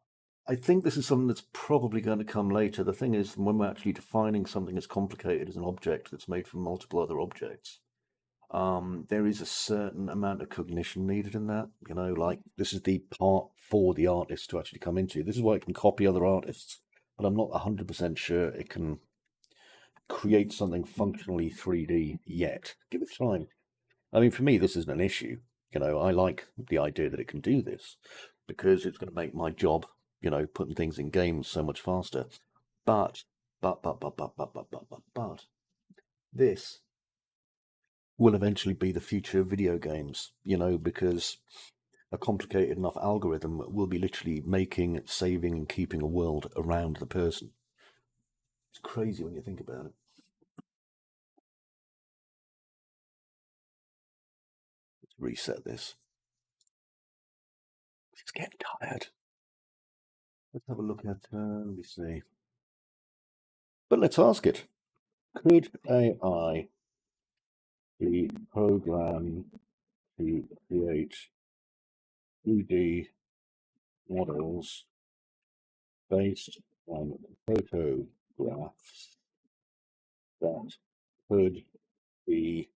I think this is something that's probably going to come later. The thing is, when we're actually defining something as complicated as an object that's made from multiple other objects, there is a certain amount of cognition needed in that. You know, like this is the part for the artist to actually come into. This is why it can copy other artists, but I'm not 100% sure it can create something functionally 3D yet. Give it time. I mean, for me, this isn't an issue. You know, I like the idea that it can do this because it's going to make my job, you know, putting things in games so much faster. But, but, this will eventually be the future of video games, you know, because a complicated enough algorithm will be literally making, saving, and keeping a world around the person. It's crazy when you think about it. Let's reset this. It's getting tired. Let's have a look at, let me see. But let's ask it. Could AI be programmed to create 2D models based on photographs that could be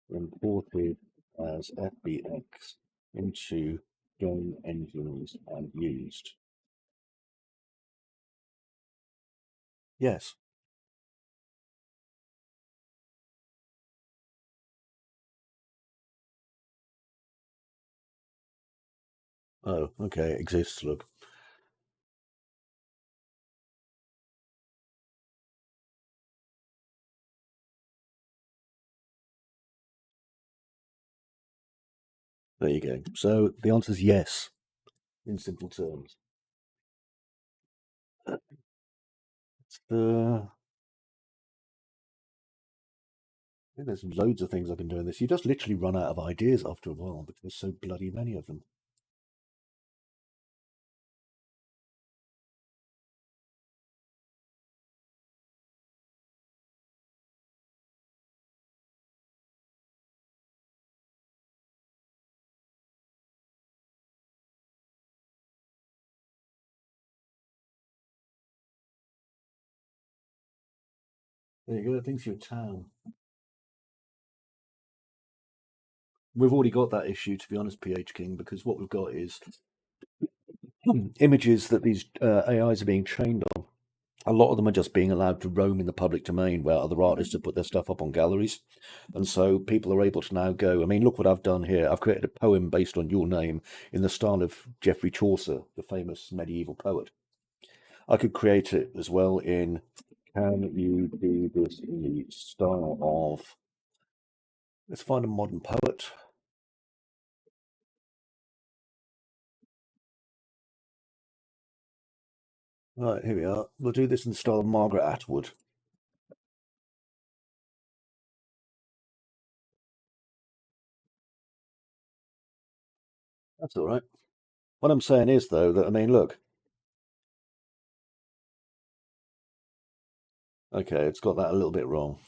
imported as FBX into game engines and used? Yes. Oh, okay. It exists. Look. There you go. So the answer is yes, in simple terms. It's the There's loads of things I can do in this. You just literally run out of ideas after a while because there's so bloody many of them. There you go. It thinks you're a town. We've already got that issue, to be honest, PH King, because what we've got is images that these AIs are being trained on. A lot of them are just being allowed to roam in the public domain where other artists have put their stuff up on galleries. And so people are able to now go, I mean, look what I've done here. I've created a poem based on your name in the style of Geoffrey Chaucer, the famous medieval poet. I could create it as well in, can you do this in the style of, let's find a modern poet. Right, here we are. We'll do this in the style of Margaret Atwood. That's all right. What I'm saying is, though, that I mean, look, okay, it's got that a little bit wrong.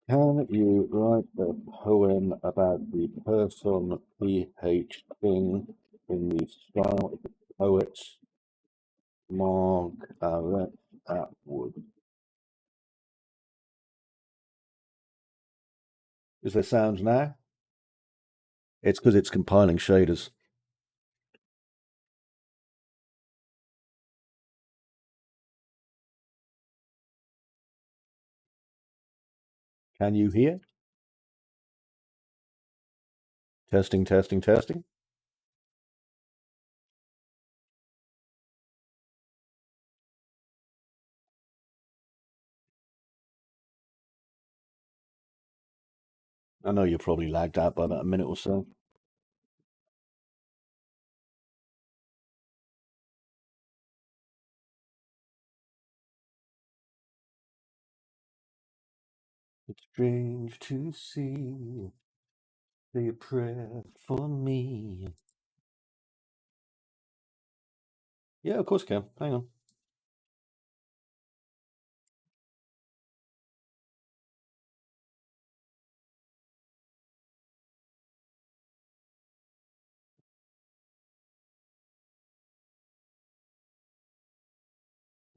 Can you write a poem about the person P.H. King in the style of the poet Margaret Atwood? Is there sound now? It's because it's compiling shaders. Can you hear? Testing, testing, testing. I know you're probably lagged out by about a minute or so. It's strange to see. Say a prayer for me. Yeah, of course I can. Hang on.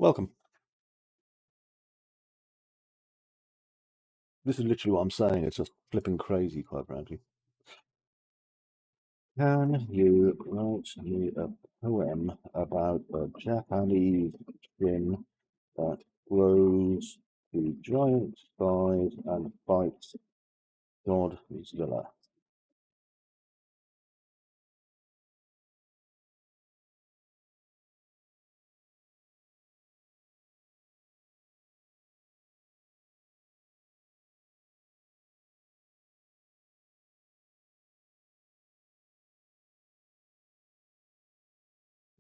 Welcome. This is literally what I'm saying. It's just flipping crazy, quite frankly. Can you write me a poem about a Japanese skin that grows to giant size and fights Godzilla?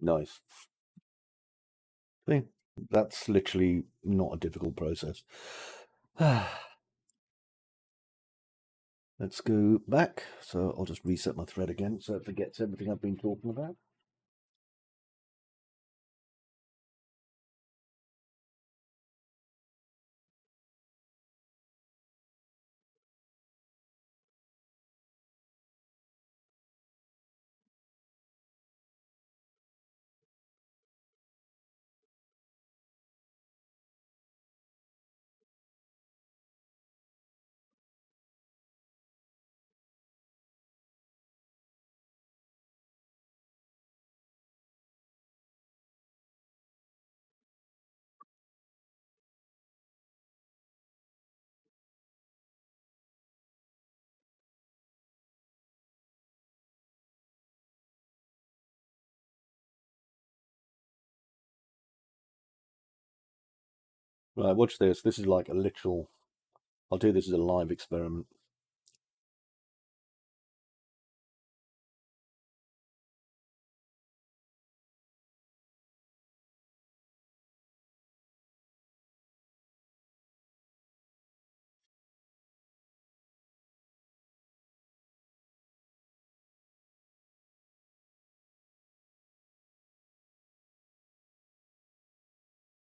Nice. See, that's literally not a difficult process. Let's go back. So I'll just reset my thread again so it forgets everything I've been talking about. Right, watch this. This is like a literal. I'll do this as a live experiment.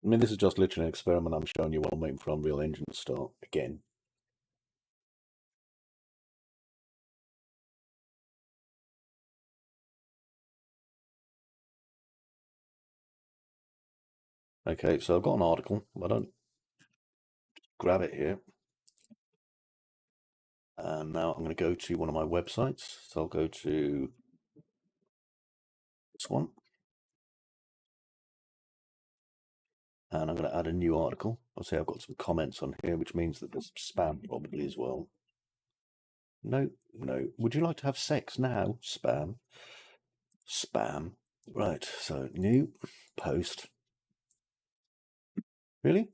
I mean, this is just literally an experiment I'm showing you while I'm waiting for Unreal Engine to start again. Okay, so I've got an article. I don't grab it here. And now I'm going to go to one of my websites. So I'll go to this one. And I'm going to add a new article. I'll say I've got some comments on here, which means that there's spam probably as well. No, no. Would you like to have sex now? Spam. Spam. Right, so new post. Really?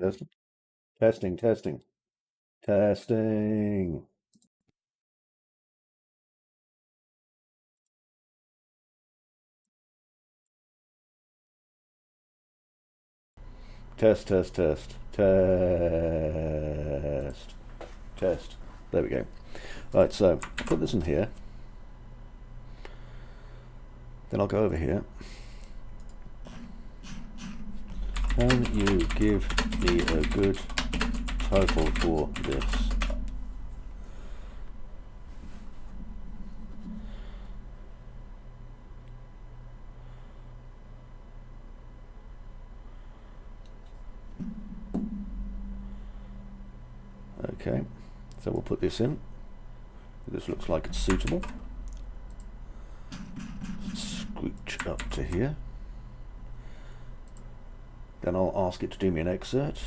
Testing, testing, testing, testing. Test, test, test, test, test. There we go. Right, so put this in here. Then I'll go over here. Can you give me a good title for this? Okay, so we'll put this in. This looks like it's suitable. Scooch up to here. Then I'll ask it to do me an excerpt.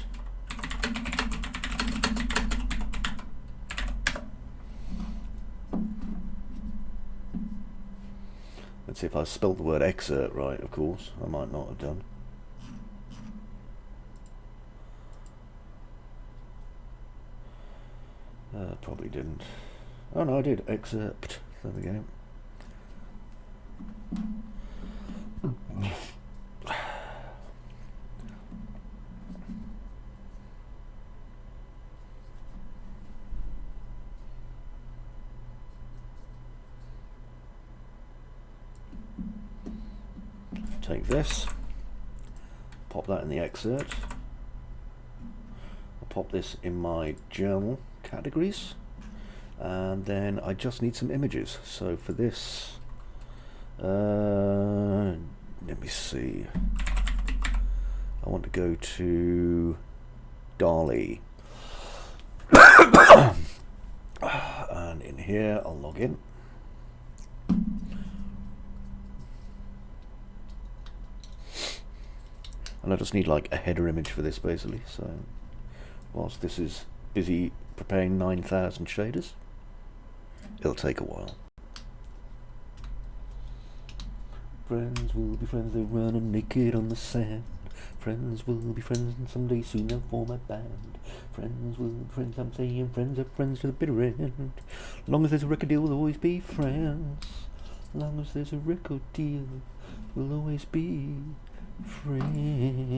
Let's see if I spelled the word excerpt right, of course. I might not have done. Probably didn't. Oh no, I did. Excerpt. There we go. Take this, pop that in the excerpt. I'll pop this in my journal categories, and then I just need some images. So for this, let me see. I want to go to DALL-E. And in here, I'll log in. And I just need like a header image for this basically. So whilst this is busy preparing 9,000 shaders, it'll take a while. Friends will be friends, they run naked on the sand. Friends will be friends, and someday soon they'll form a band. Friends will be friends, I'm saying friends are friends to the bitter end. As long as there's a record deal, we'll always be friends. As long as there's a record deal, we'll always be friends.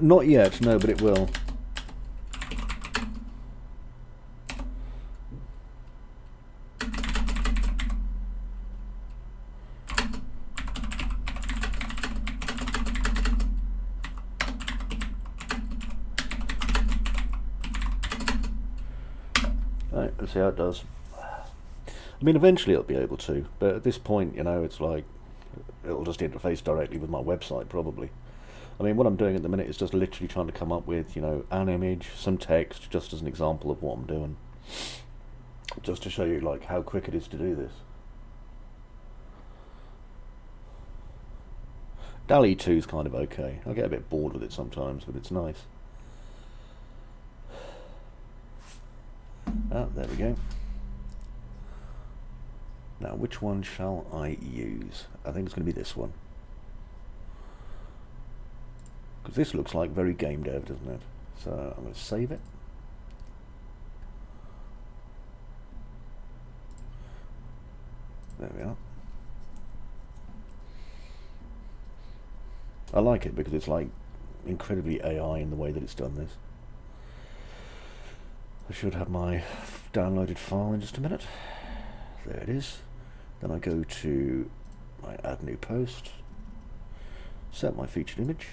Not yet, no, but it will. Right, let's see how it does. I mean, eventually it'll be able to, but at this point, you know, it's like it'll just interface directly with my website, probably. I mean, what I'm doing at the minute is just literally trying to come up with, you know, an image, some text, just as an example of what I'm doing. Just to show you, like, how quick it is to do this. DALL-E 2 is kind of okay. I get a bit bored with it sometimes, but it's nice. Ah, there we go. Now, which one shall I use? I think it's going to be this one. Because this looks like very game dev, doesn't it? So I'm going to save it. I like it because it's like incredibly AI in the way that it's done this. I should have my downloaded file in just a minute. There it is. Then I go to my add new post, set my featured image.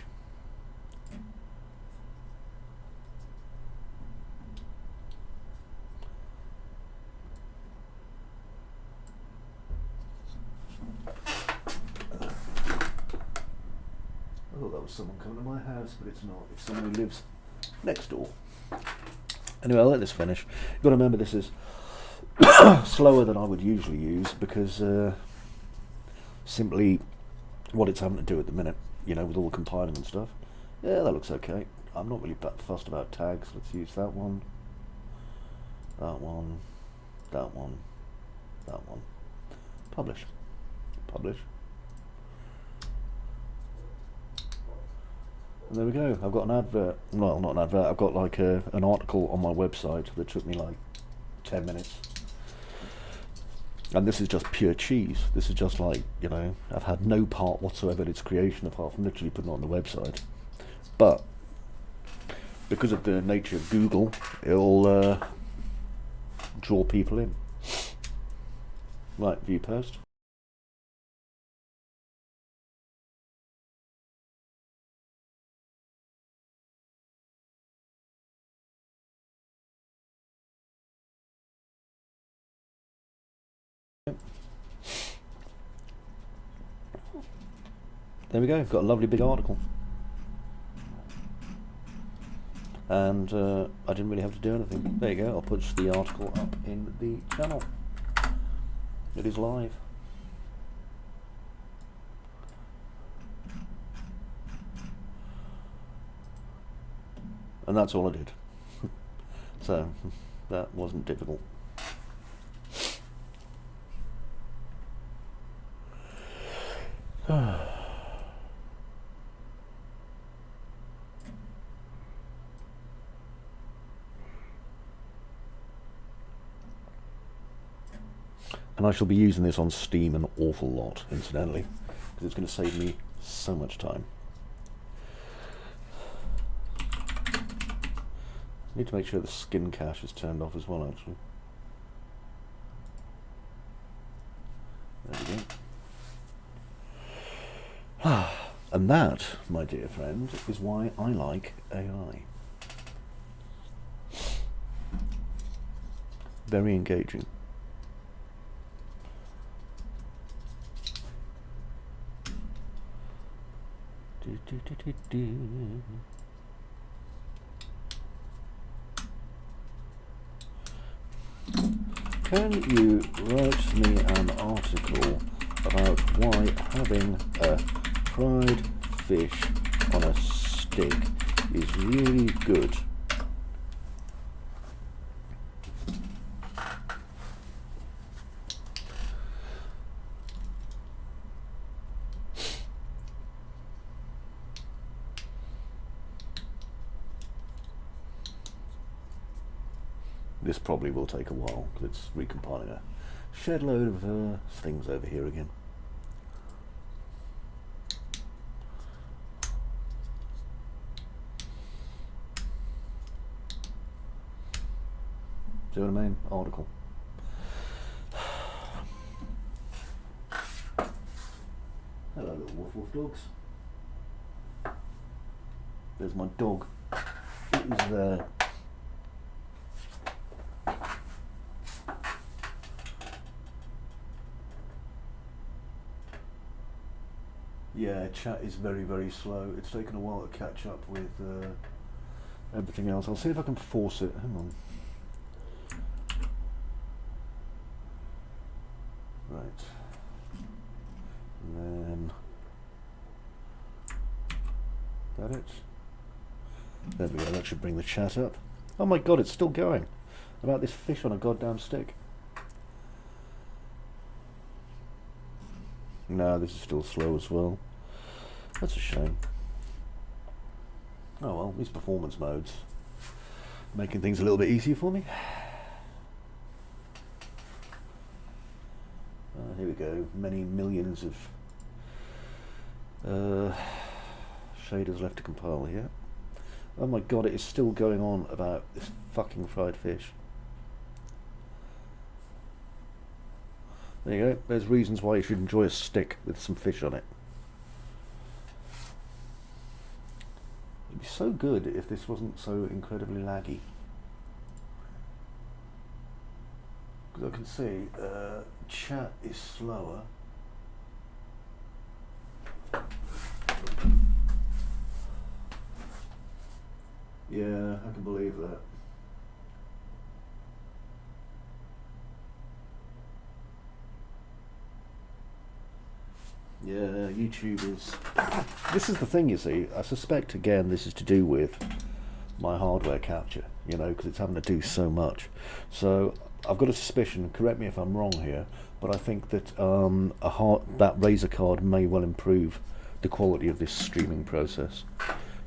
I thought that was someone coming to my house, but it's not. It's someone who lives next door. Anyway, I'll let this finish. You've got to remember this is slower than I would usually use because simply what it's having to do at the minute, you know, with all the compiling and stuff. Yeah, that looks okay. I'm not really fussed about tags. Let's use that one, that one, that one, that one. Publish. Publish. And there we go. I've got an advert. Well, not an advert. I've got like an article on my website that took me like 10 minutes. And this is just pure cheese. This is just like, you know, I've had no part whatsoever in its creation apart from literally putting it on the website. But because of the nature of Google, it'll draw people in. Right, view post. There we go, got a lovely big article. And I didn't really have to do anything. There you go, I'll put the article up in the channel. It is live. And that's all I did. So, that wasn't difficult. And I shall be using this on Steam an awful lot, incidentally, because it's going to save me so much time. I need to make sure the skin cache is turned off as well, actually. There we go. And that, my dear friend, is why I like AI. Very engaging. Can you write me an article about why having a fried fish on a stick is really good? This probably will take a while because it's recompiling a shed load of things over here again. See what I mean? Article. Hello, little woof woof dogs. There's my dog. It is there. Yeah, chat is very, very slow. It's taken a while to catch up with everything else. I'll see if I can force it. Hang on. Right. And then... that it? There we go, that should bring the chat up. Oh my god, it's still going. About this fish on a goddamn stick. No, this is still slow as well. That's a shame. Oh well, these performance modes making things a little bit easier for me. Here we go, many millions of shaders left to compile here. Oh my god, it is still going on about this fucking fried fish. There you go. There's reasons why you should enjoy a stick with some fish on it. It'd be so good if this wasn't so incredibly laggy. Because I can see chat is slower. Yeah, I can believe that. Yeah, YouTube is... This is the thing, you see. I suspect, again, this is to do with my hardware capture, you know, because it's having to do so much. So I've got a suspicion, correct me if I'm wrong here, but I think that that Razer card may well improve the quality of this streaming process.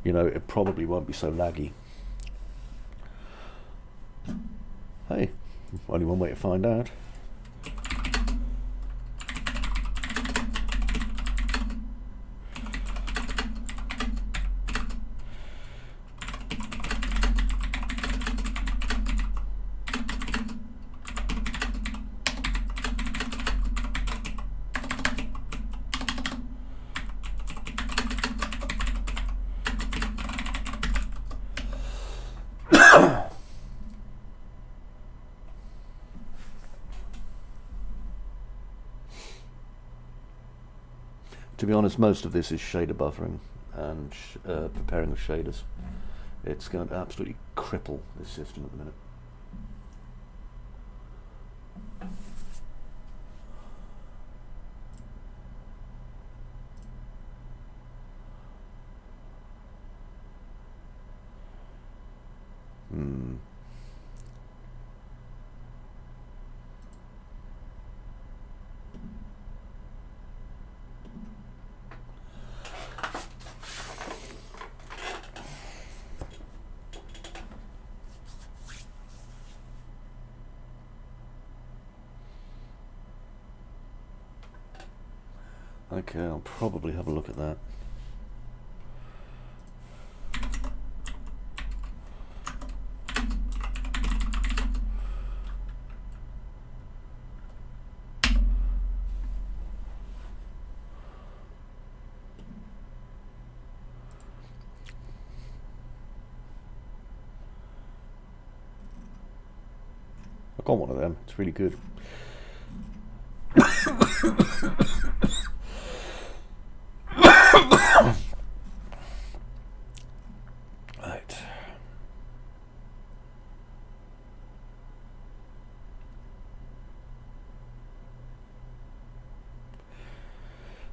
You know, it probably won't be so laggy. Hey, only one way to find out. To be honest, most of this is shader buffering and preparing of shaders. It's going to absolutely cripple this system at the minute. Okay, I'll probably have a look at that. I got one of them, it's really good. Right.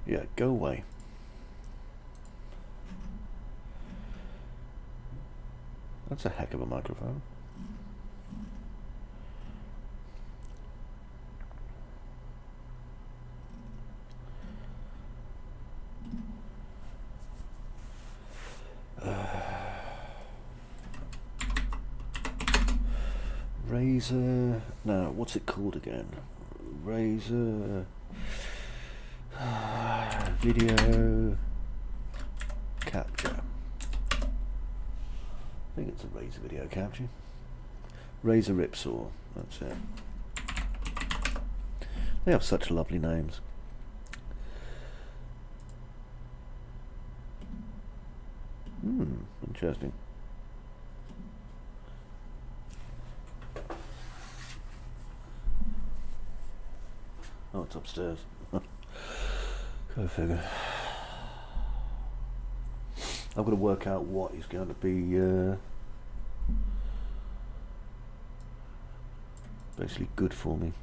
Yeah, go away. That's a heck of a microphone. Razer, no, what's it called again? Razer video capture. I think it's a Razer video capture. Razer Ripsaw, that's it. They have such lovely names. Interesting. Oh, it's upstairs. Go figure. I've got to work out what is going to be basically good for me.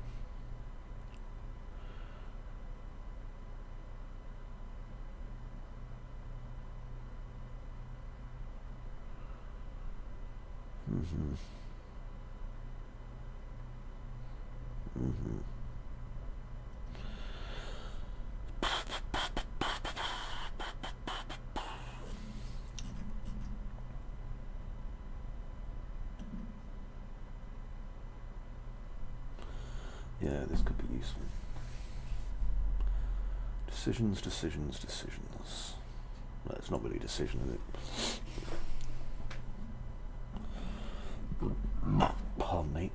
Yeah, this could be useful. Decisions. It's not really a decision, is it? Pardon me.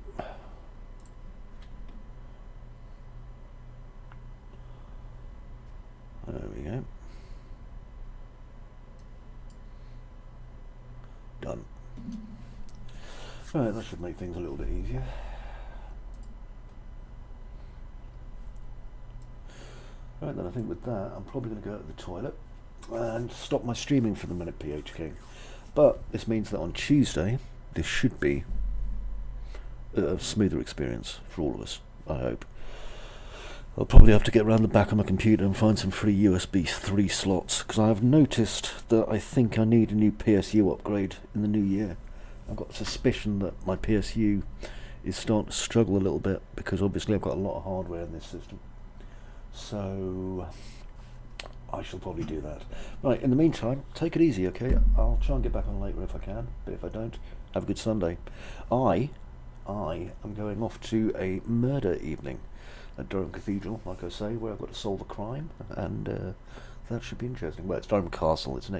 There we go. Done. Right, that should make things a little bit easier. Right then, I think with that, I'm probably going to go to the toilet and stop my streaming for the minute, PHK. But this means that on Tuesday, this should be a smoother experience for all of us, I hope. I'll probably have to get around the back of my computer and find some free USB 3 slots, because I have noticed that I think I need a new PSU upgrade in the new year. I've got a suspicion that my PSU is starting to struggle a little bit, because obviously I've got a lot of hardware in this system. So I shall probably do that. Right, in the meantime, take it easy, okay? I'll try and get back on later if I can, but if I don't, have a good Sunday. I am going off to a murder evening at Durham Cathedral, like I say, where I've got to solve a crime, and that should be interesting. Well, it's Durham Castle, it's next